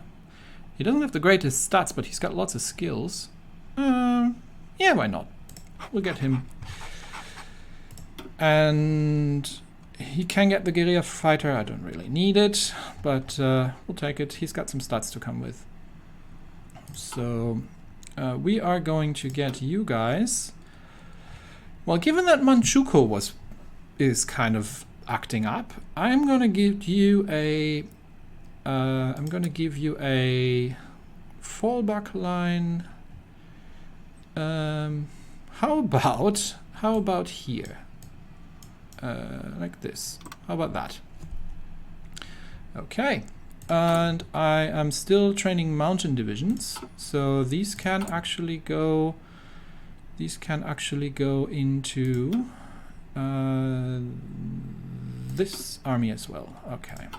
He doesn't have the greatest stats, but he's got lots of skills. Yeah, why not? We'll get him. And he can get the guerrilla fighter. I don't really need it, but we'll take it. He's got some stats to come with. So we are going to get you guys. Well, given that Manchukuo is kind of acting up, I'm going to give you a fallback line. How about here? Like this. How about that? Okay. And I am still training mountain divisions, so these can actually go into this army as well. Okay.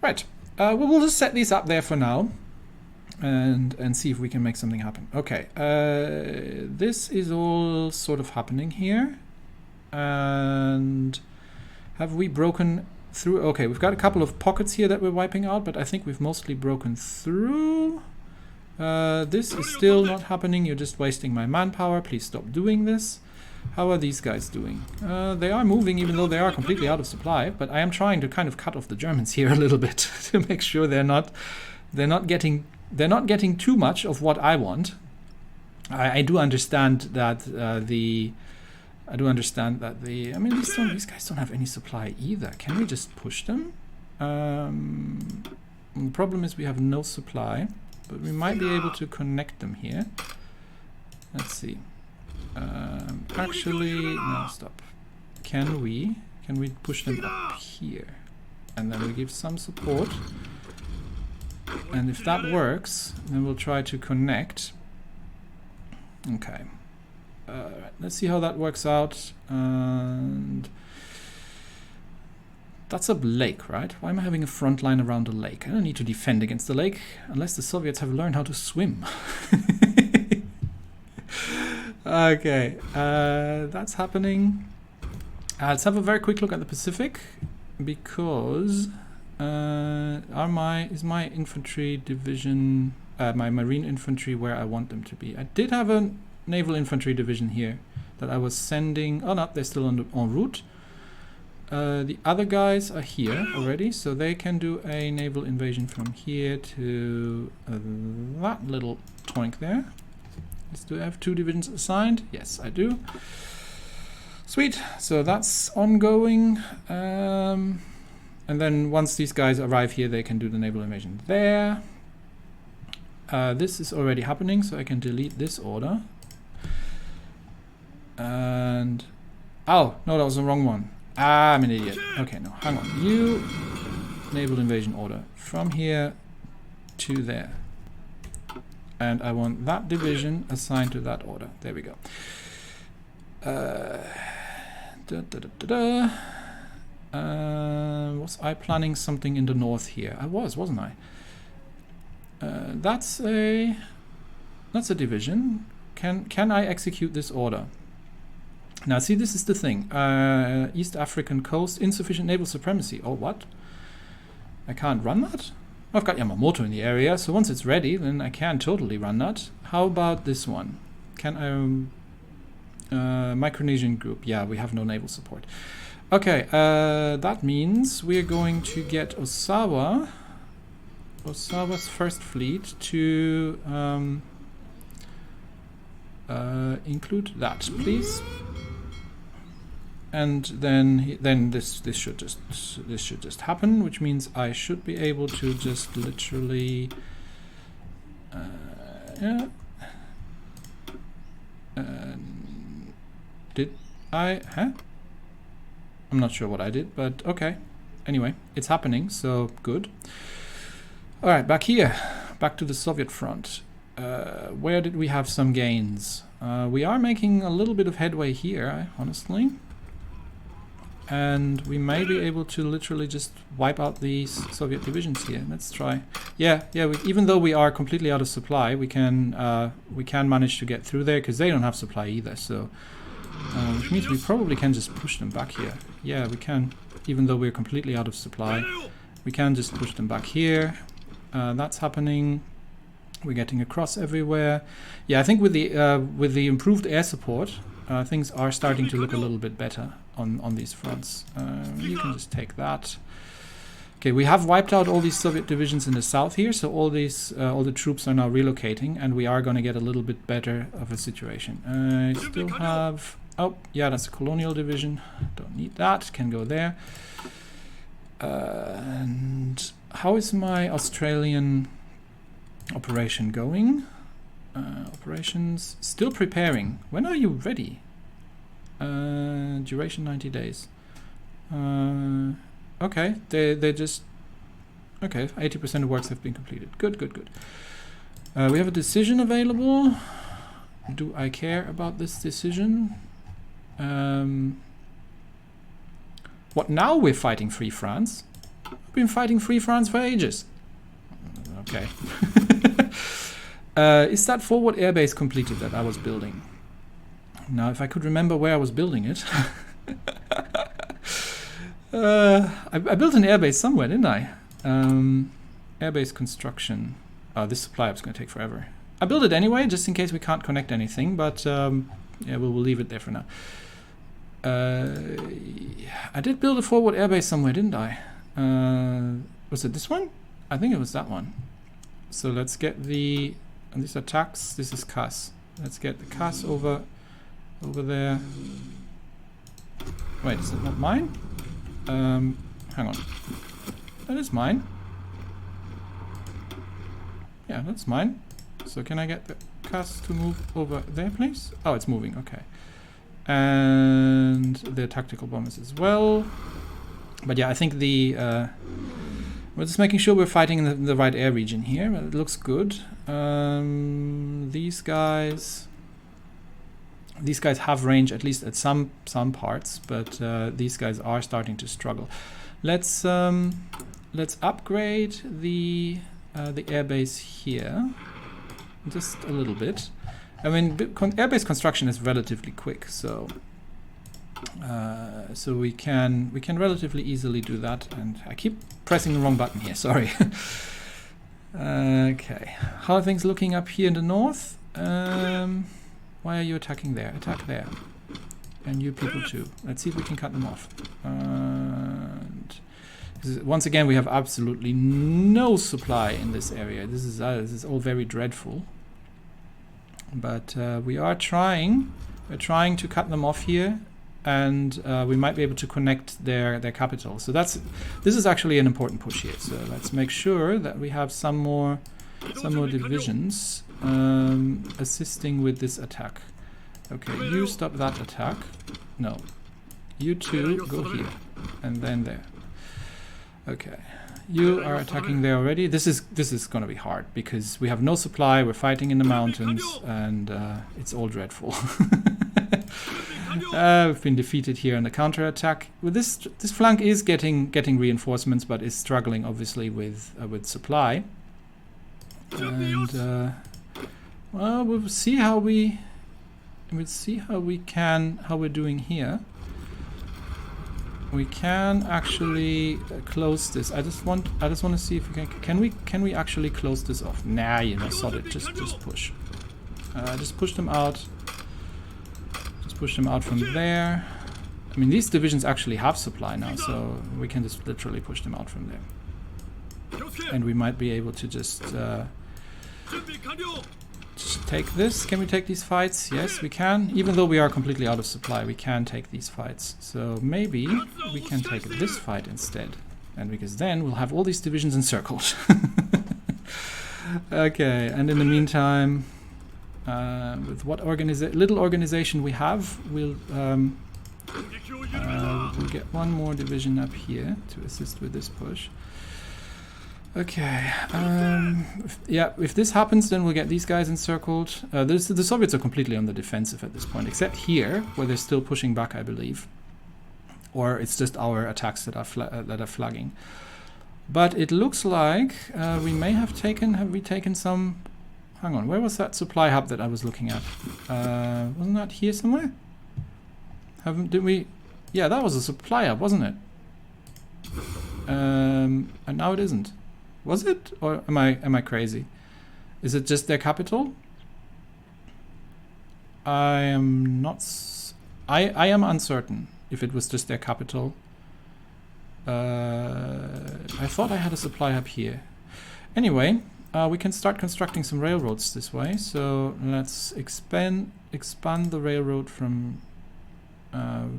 Right. We'll just set these up there for now and see if we can make something happen. Okay. This is all sort of happening here. And have we broken through? Okay, we've got a couple of pockets here that we're wiping out, but I think we've mostly broken through. This is still not happening. You're just wasting my manpower. Please stop doing this. How are these guys doing? They are moving, even though they are completely out of supply, but I am trying to kind of cut off the Germans here a little bit to make sure they're not getting too much of what I want. I do understand that I mean, these guys don't have any supply either. Can we just push them? The problem is we have no supply, but we might be able to connect them here. Let's see. Actually, no, stop. Can we push them up here? And then we give some support. And if that works, then we'll try to connect. Okay. Let's see how that works out. And that's a lake, right? Why am I having a front line around a lake? I don't need to defend against the lake unless the Soviets have learned how to swim. Okay, that's happening. Let's have a very quick look at the Pacific, because is my infantry division, my marine infantry where I want them to be. I did have a naval infantry division here that I was sending. Oh no, they're still en route. The other guys are here already, so they can do a naval invasion from here to that little toink there. Do I have 2 divisions assigned? Yes, I do. Sweet. So that's ongoing. And then once these guys arrive here, they can do the naval invasion there. This is already happening, so I can delete this order. And oh no, that was the wrong one. Ah, I'm an idiot. Okay, no, hang on. You naval invasion order from here to there. And I want that division assigned to that order. There we go. Was I planning something in the north here? I was, wasn't I? That's a division. Can I execute this order? Now, see, this is the thing. East African coast, insufficient naval supremacy. Oh, what? I can't run that? I've got Yamamoto in the area, so once it's ready, then I can totally run that. How about this one? Can I... Micronesian group. Yeah, we have no naval support. Okay, that means we're going to get Osawa's first fleet to include that, please. and then this should just happen, which means I should be able to just literally yeah. Did I? Huh? I'm not sure what I did, but okay. Anyway, it's happening, so good. All right, back here, back to the Soviet front. Where did we have some gains? We are making a little bit of headway here, honestly. And we may be able to literally just wipe out these Soviet divisions here. Let's try. Yeah. Even though we are completely out of supply, we can manage to get through there because they don't have supply either. So, which means we probably can just push them back here. Yeah, we can. Even though we're completely out of supply, we can just push them back here. That's happening. We're getting across everywhere. Yeah, I think with the improved air support, things are starting to look a little bit better on these fronts. You can just take that. Okay, we have wiped out all these Soviet divisions in the south here, so all the troops are now relocating, and we are going to get a little bit better of a situation. I still have... Oh, yeah, that's a colonial division. Don't need that. Can go there. And how is my Australian operation going? Operations still preparing. When are you ready? Duration 90 days. Okay, they just... Okay, 80% of works have been completed. Good. We have a decision available. Do I care about this decision? What now? We're fighting Free France? We've been fighting Free France for ages. Okay. Is that forward airbase completed that I was building? Now, if I could remember where I was building it. I built an airbase somewhere, didn't I? Airbase construction. Oh, this supply is going to take forever. I built it anyway, just in case we can't connect anything, but yeah, we'll leave it there for now. I did build a forward airbase somewhere, didn't I? Was it this one? I think it was that one. So let's get the... And these are TACs, this is CAS. Let's get the CAS over there. Wait, is it not mine? Hang on. That is mine. Yeah, that's mine. So can I get the CAS to move over there, please? Oh, it's moving, okay. And the tactical bombers as well. But yeah, I think the... we're just making sure we're fighting in the right air region here. It looks good. These guys have range, at least at some parts, but these guys are starting to struggle. Let's upgrade the airbase here just a little bit. I mean, airbase construction is relatively quick, so we can relatively easily do that. And I keep pressing the wrong button here. Sorry. Okay, how are things looking up here in the north? Why are you attacking there? Attack there, and you people too. Let's see if we can cut them off. And once again, we have absolutely no supply in this area. This is all very dreadful. But we are trying. We're trying to cut them off here, and we might be able to connect their capital. So this is actually an important push here. So let's make sure that we have some more divisions assisting with this attack. Okay, you stop that attack. No, you two go here, and then there. Okay. You are attacking there already. This is going to be hard because we have no supply. We're fighting in the mountains, and it's all dreadful. We've been defeated here in the counterattack. Well, this flank is getting reinforcements, but is struggling obviously with supply. And well, we'll see how we're doing here. We can actually close this. I just want to see if we can we actually close this off? Nah, you know, sod it. Just push. Just push them out. Just push them out from there. I mean, these divisions actually have supply now, so we can just literally push them out from there. And we might be able to just just take this. Can we take these fights? Yes, we can. Even though we are completely out of supply, we can take these fights. So maybe we can take this fight instead. And because then we'll have all these divisions encircled. Okay, and in the meantime, with what little organization we have, we'll get one more division up here to assist with this push. Okay, if this happens, then we'll get these guys encircled. The Soviets are completely on the defensive at this point, except here, where they're still pushing back, I believe. Or it's just our attacks that are flagging. But it looks like we may have taken... Have we taken some... Hang on, where was that supply hub that I was looking at? Wasn't that here somewhere? Did we... Yeah, that was a supply hub, wasn't it? And now it isn't. Was it? Or am I crazy? Is it just their capital? I am not... I am uncertain if it was just their capital. I thought I had a supply hub here. Anyway, we can start constructing some railroads this way. So let's expand the railroad from...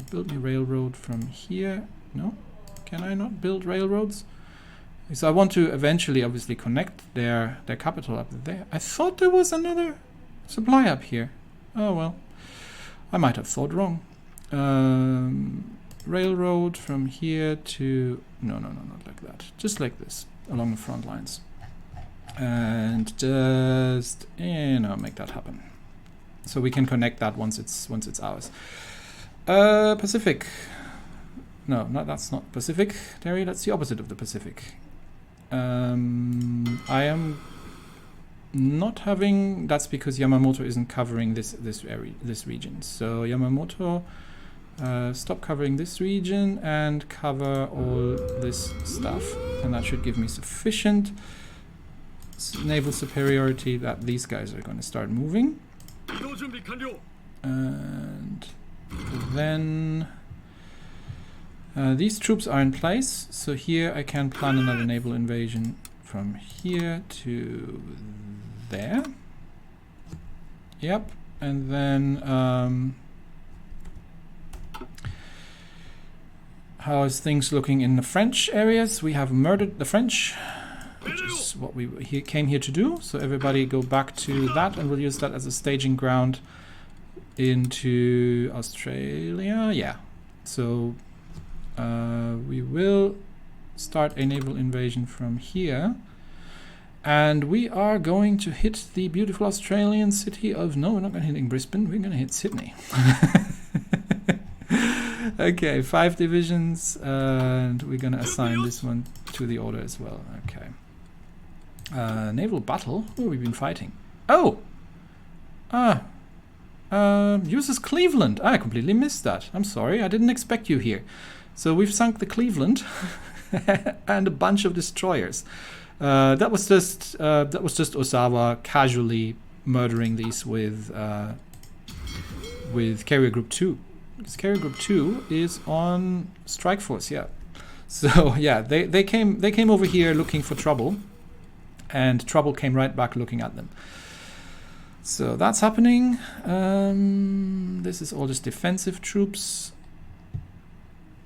build a railroad from here. No? Can I not build railroads? So I want to eventually, obviously, connect their capital up there. I thought there was another supply up here. Oh well, I might have thought wrong. Railroad from here to... No, not like that. Just like this, along the front lines. And just, make that happen. So we can connect that once it's ours. Pacific. No, that's not Pacific, Terry. That's the opposite of the Pacific. I am not having... That's because Yamamoto isn't covering this region. So Yamamoto, stop covering this region and cover all this stuff, and that should give me sufficient naval superiority that these guys are going to start moving. And then these troops are in place, so here I can plan another naval invasion from here to there. Yep, and then how is things looking in the French areas? We have murdered the French, which is what we came here to do. So everybody go back to that, and we'll use that as a staging ground into Australia. Yeah, so we will start a naval invasion from here, and we are going to hit the beautiful Australian city of... No, we're not going to hit Brisbane, we're going to hit Sydney. Okay, 5 divisions, and we're going to assign this one to the order as well. Okay. Naval battle? Who have we been fighting? Oh! USS Cleveland. I completely missed that. I'm sorry, I didn't expect you here. So we've sunk the Cleveland and a bunch of destroyers. That was just Osawa casually murdering these with Carrier Group 2. Because Carrier Group 2 is on Strike Force, yeah. So yeah, they came over here looking for trouble, and trouble came right back looking at them. So that's happening. This is all just defensive troops.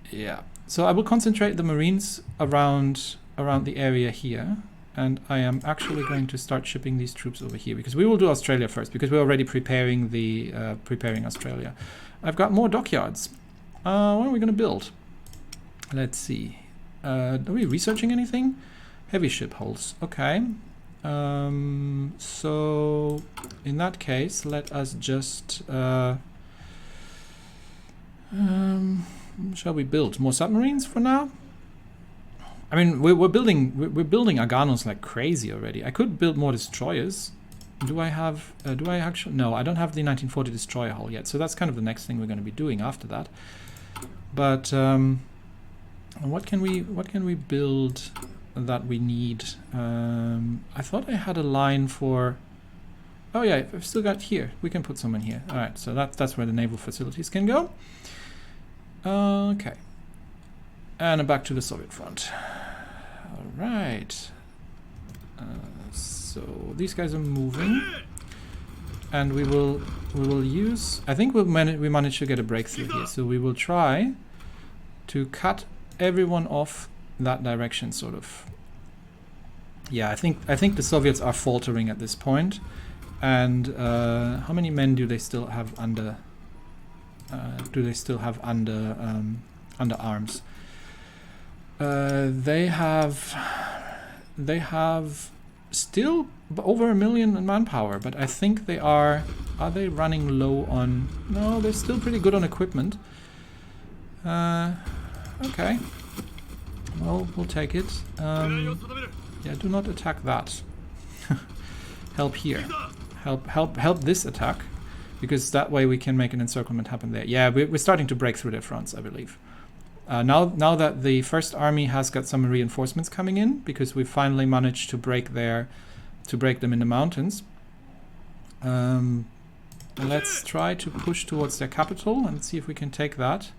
Yeah. So I will concentrate the Marines around the area here, and I am actually going to start shipping these troops over here, because we will do Australia first, because we're already preparing Australia. I've got more dockyards. What are we going to build? Let's see. Are we researching anything? Heavy ship hulls. Okay. So in that case, let us just shall we build more submarines for now? I mean, we're building Aganos like crazy already. I could build more destroyers. Do I have? Do I actually? No, I don't have the 1940 destroyer hull yet. So that's kind of the next thing we're going to be doing after that. But what can we build that we need? I thought I had a line for... Oh yeah, I've still got here. We can put some in here. All right, so that's where the naval facilities can go. Okay. And back to the Soviet front. All right. So these guys are moving. and we will use. I think we managed to get a breakthrough here. So we will try to cut everyone off that direction, sort of. Yeah, I think the Soviets are faltering at this point. And how many men do they still have under? Under arms? They have still over 1 million in manpower, but I think they are they running low on? No, they're still pretty good on equipment. Okay, well, we'll take it. Yeah, do not attack that. Help here. Help this attack, because that way we can make an encirclement happen there. Yeah, we're starting to break through their fronts, I believe. Now that the First Army has got some reinforcements coming in, because we finally managed to break them in the mountains. Let's try to push towards their capital and see if we can take that.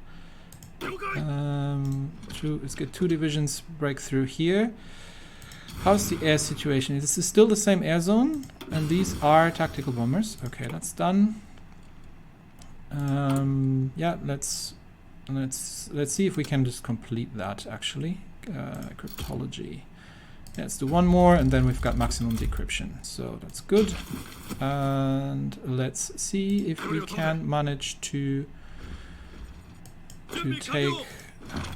Let's get 2 divisions break through here. How's the air situation? This is still the same air zone, and these are tactical bombers. Okay, that's done. Yeah, let's see if we can just complete that, actually. Cryptology. Yeah, let's do one more, and then we've got maximum decryption. So that's good. And let's see if we can manage to take.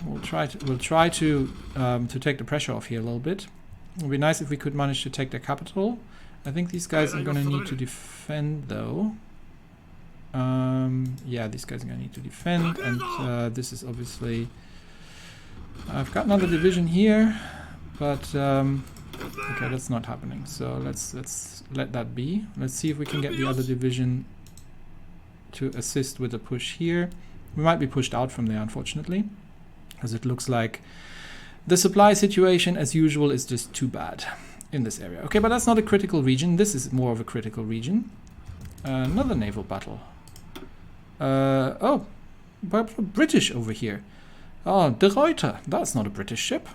We'll try to take the pressure off here a little bit. It would be nice if we could manage to take their capital. I think these guys are going to need to defend, though. Yeah, these guys are going to need to defend, and this is obviously... I've got another division here, but okay, that's not happening. So let's let that be. Let's see if we can get the other division to assist with the push here. We might be pushed out from there, unfortunately, as it looks like the supply situation, as usual, is just too bad in this area. Okay, but that's not a critical region. This is more of a critical region. Another naval battle. Oh, British over here. Oh, De Ruyter. That's not a British ship.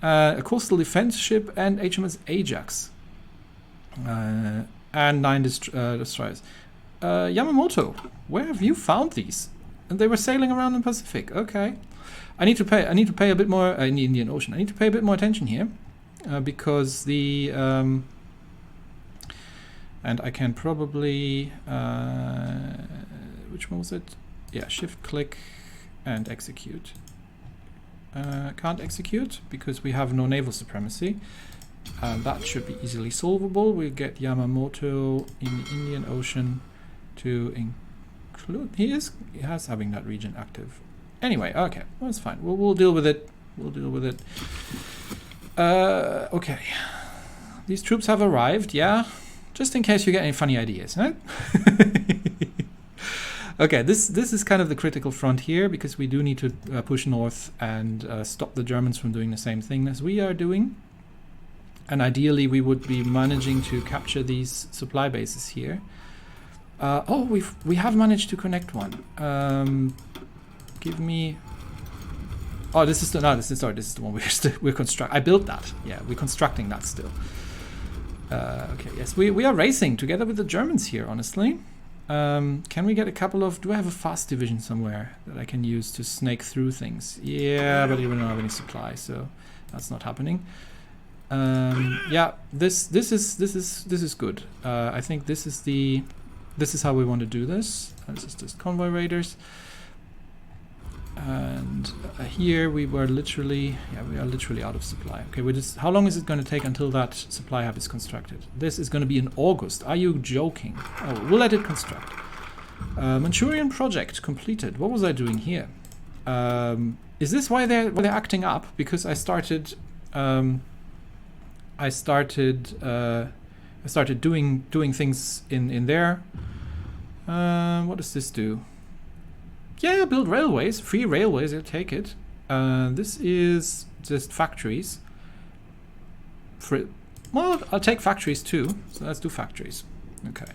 A coastal defense ship and HMS Ajax. And 9 destroyers. Yamamoto, where have you found these? And they were sailing around in the Pacific. Okay. I need to pay a bit more in the Indian Ocean. I need to pay a bit more attention here, because the and I can probably which one was it? Yeah, shift click and execute. Can't execute because we have no naval supremacy. That should be easily solvable. We'll get Yamamoto in the Indian Ocean to include. He has having that region active. Anyway, okay, that's fine. We'll deal with it. We'll deal with it. Okay. These troops have arrived, yeah? Just in case you get any funny ideas, huh? Okay, this is kind of the critical front here, because we do need to push north and stop the Germans from doing the same thing as we are doing. And ideally, we would be managing to capture these supply bases here. Oh, we have managed to connect one. Give me. Oh, this is the one we're constructing. I built that. Yeah, we're constructing that still. Okay, yes, we are racing together with the Germans here. Honestly, can we get a couple of? Do I have a fast division somewhere that I can use to snake through things? Yeah, but we don't have any supply, so that's not happening. Yeah, this is good. I think this is how we want to do this. This is just convoy raiders. And here we are literally out of supply. Okay, how long is it going to take until that supply hub is constructed? This is going to be in August. Are you joking? Oh, we'll let it construct. Manchurian project completed. What was I doing here? Is this why they're acting up? Because I started doing things in there. What does this do? Yeah, build railways, free railways, I'll take it. This is just factories. Well, I'll take factories too, so let's do factories. Okay.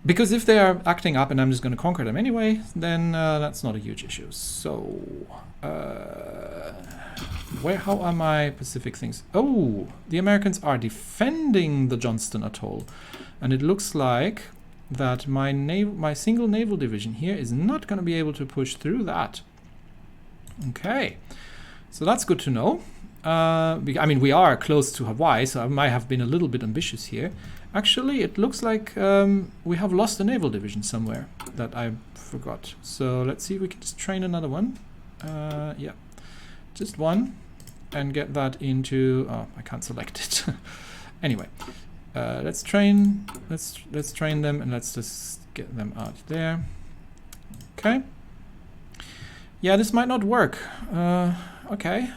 Because if they are acting up and I'm just going to conquer them anyway, then that's not a huge issue. So, How are my Pacific things? Oh, the Americans are defending the Johnston Atoll. And it looks like that my single naval division here is not going to be able to push through that. Okay, so that's good to know. I mean, we are close to Hawaii, so I might have been a little bit ambitious here. Actually, it looks like we have lost a naval division somewhere that I forgot. So let's see if we can just train another one. Yeah, just one, and get that into. Oh, I can't select it. Anyway, let's train. Let's train them, and let's just get them out there. Okay. Yeah, this might not work. Okay.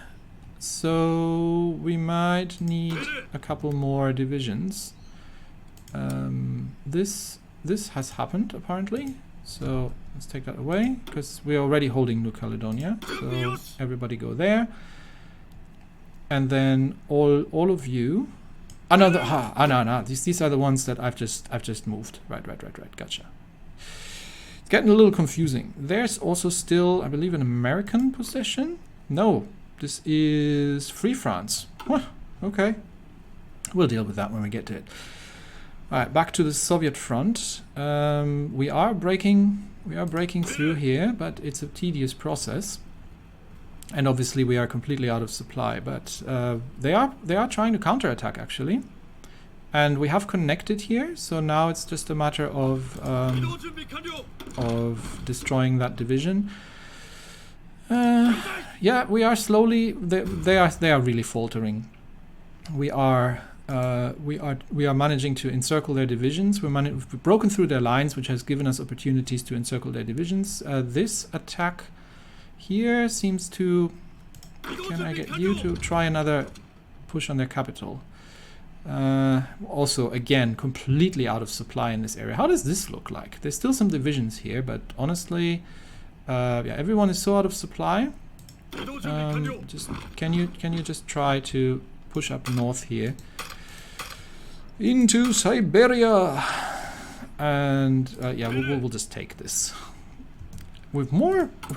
So we might need a couple more divisions. This has happened apparently. So let's take that away because we're already holding New Caledonia. So everybody go there. And then all of you. Oh no, no. These are the ones that I've just moved. Right. Gotcha. It's getting a little confusing. There's also still, I believe, an American possession. No. This is Free France. Huh, okay. We'll deal with that when we get to it. Alright, back to the Soviet front. We are breaking through here, but it's a tedious process. And obviously we are completely out of supply, but they are trying to counterattack actually. And we have connected here, so now it's just a matter of destroying that division. Yeah, we are slowly. They are really faltering. We are managing to encircle their divisions. We've broken through their lines, which has given us opportunities to encircle their divisions. This attack here seems to. Can I get you to try another push on their capital? Also, again, completely out of supply in this area. How does this look like? There's still some divisions here, but honestly. Yeah, everyone is so out of supply. Just can you just try to push up north here into Siberia, and yeah, we'll just take this. We've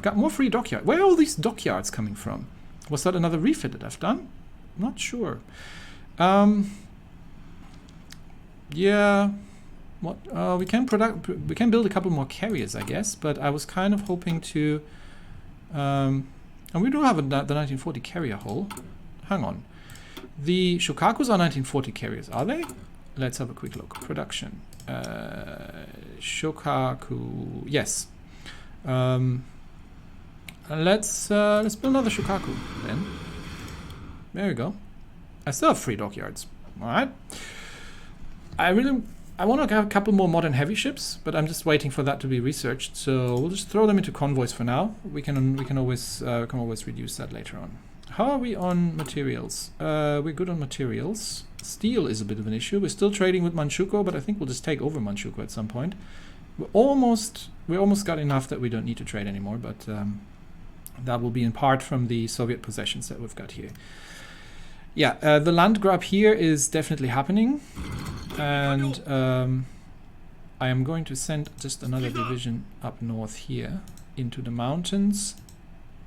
got more free dockyards. Where are all these dockyards coming from? Was that another refit that I've done? Not sure. Yeah. What we can build a couple more carriers, I guess, but I was kind of hoping to and we do have the 1940 carrier hull. Hang on. The Shokakus are 1940 carriers, are they? Let's have a quick look. Production. Shokaku. Yes. Let's build another Shokaku then. There we go. I still have 3 dockyards. Alright. I want to have a couple more modern heavy ships, but I'm just waiting for that to be researched. So we'll just throw them into convoys for now. We can always reduce that later on. How are we on materials? We're good on materials. Steel is a bit of an issue. We're still trading with Manchukuo, but I think we'll just take over Manchukuo at some point. We almost got enough that we don't need to trade anymore, but that will be in part from the Soviet possessions that we've got here. Yeah, the land grab here is definitely happening, and I am going to send just another division up north here into the mountains,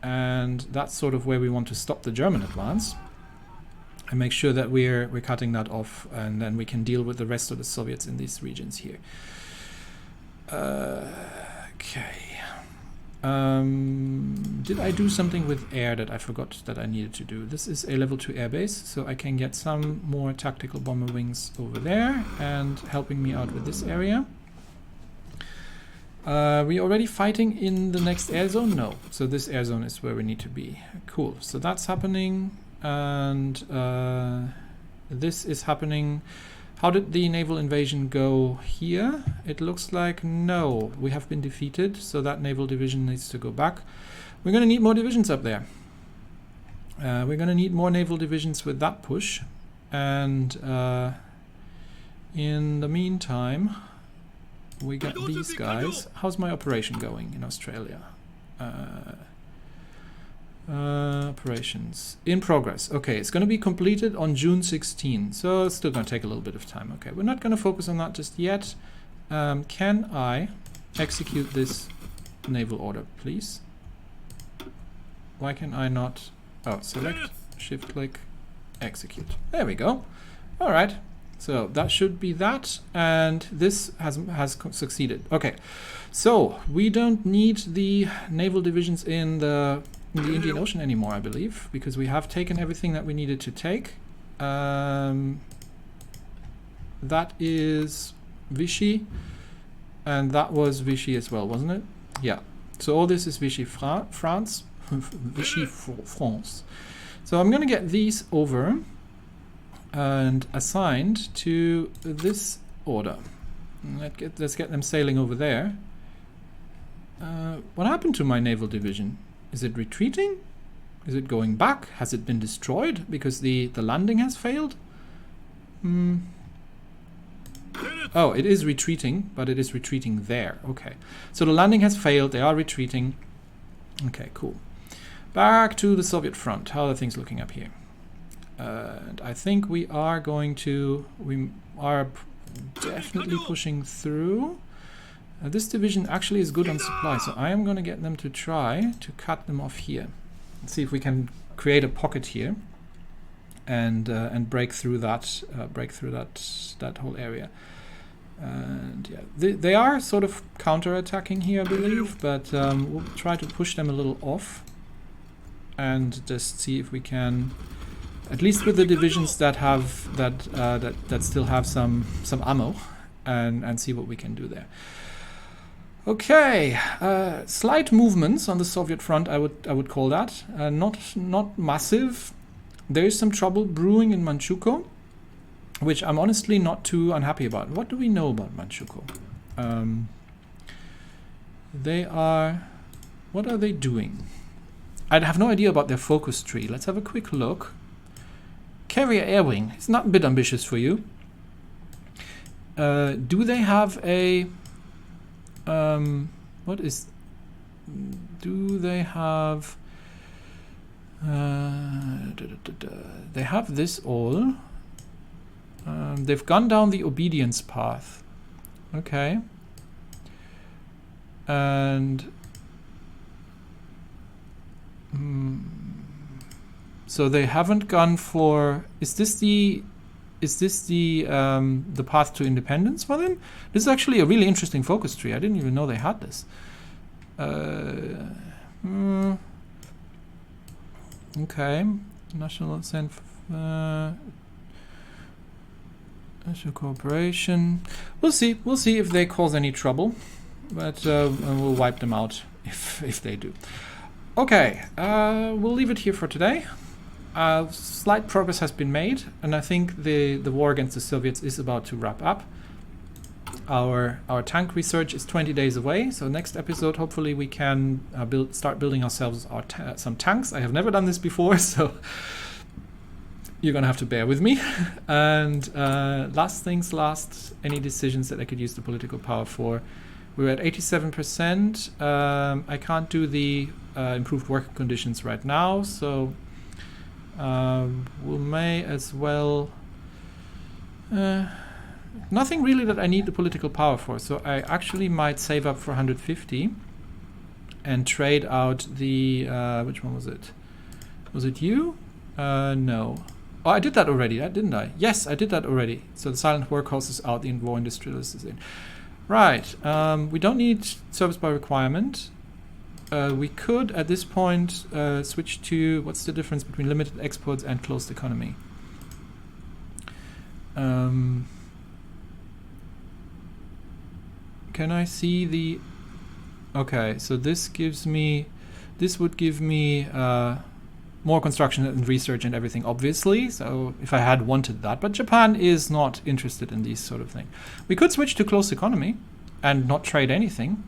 and that's sort of where we want to stop the German advance and make sure that we're cutting that off, and then we can deal with the rest of the Soviets in these regions here. Okay. Did I do something with air that I forgot that I needed to do? This is a level 2 airbase, so I can get some more tactical bomber wings over there and helping me out with this area. We already fighting in the next air zone? No. So this air zone is where we need to be. Cool. So that's happening, and this is happening. How did the naval invasion go here? It looks like no, we have been defeated, so that naval division needs to go back. We're going to need more divisions up there. We're going to need more naval divisions with that push, and in the meantime, we got these guys. How's my operation going in Australia? Operations in progress. Okay, it's going to be completed on June 16, so it's still going to take a little bit of time. Okay, we're not going to focus on that just yet. Can I execute this naval order, please? Why can I not? Oh, select shift click, execute. There we go. All right. So that should be that, and this has succeeded. Okay, so we don't need the naval divisions in the Indian Ocean anymore, I believe, because we have taken everything that we needed to take. That is Vichy, and that was Vichy as well, wasn't it? Yeah. So all this is Vichy France, Vichy France. So I'm going to get these over and assigned to this order. Let's get them sailing over there. What happened to my naval division? Is it retreating? Is it going back? Has it been destroyed because the landing has failed? Oh, it is retreating, but it is retreating there. Okay, so the landing has failed. They are retreating. Okay, cool. Back to the Soviet front. How are things looking up here? And I think we are definitely pushing through. This division actually is good on supply, so I am going to get them to try to cut them off here. Let's see if we can create a pocket here and break through that whole area. And yeah, they are sort of counter-attacking here, I believe, but we'll try to push them a little off and just see if we can, at least with the divisions that have that still have some ammo, and see what we can do there. Okay, slight movements on the Soviet front, I would call that. Not massive. There is some trouble brewing in Manchukuo, which I'm honestly not too unhappy about. What do we know about Manchukuo? What are they doing? I have no idea about their focus tree. Let's have a quick look. Carrier air wing. It's not a bit ambitious for you. Do they have a... Do they have... They have this all. They've gone down the obedience path. Okay. And... so they haven't gone for... Is this the path to independence for them? This is actually a really interesting focus tree. I didn't even know they had this. Okay, national national cooperation. We'll see if they cause any trouble, but we'll wipe them out if they do. Okay, we'll leave it here for today. Slight progress has been made, and I think the war against the Soviets is about to wrap up. Our tank research is 20 days away, so next episode hopefully we can start building ourselves some tanks. I have never done this before, so you're gonna have to bear with me. And last things last, any decisions that I could use the political power for. We're at 87%. I can't do the improved working conditions right now, so we may as well... nothing really that I need the political power for, so I actually might save up for 150 and trade out the... which one was it? Was it you? No. Oh, I did that already, didn't I? Yes, I did that already. So the silent workhorse is out, the war industrialist is in. Right, we don't need service by requirement. We could, at this point, switch to... What's the difference between limited exports and closed economy? Can I see the... Okay, so this gives me... This would give me more construction and research and everything, obviously. So if I had wanted that. But Japan is not interested in these sort of things. We could switch to closed economy and not trade anything.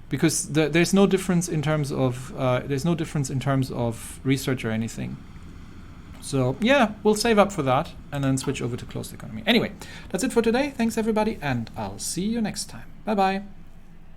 Because there's no difference in terms of research or anything. So yeah, we'll save up for that and then switch over to closed economy. Anyway, that's it for today. Thanks everybody, and I'll see you next time. Bye bye.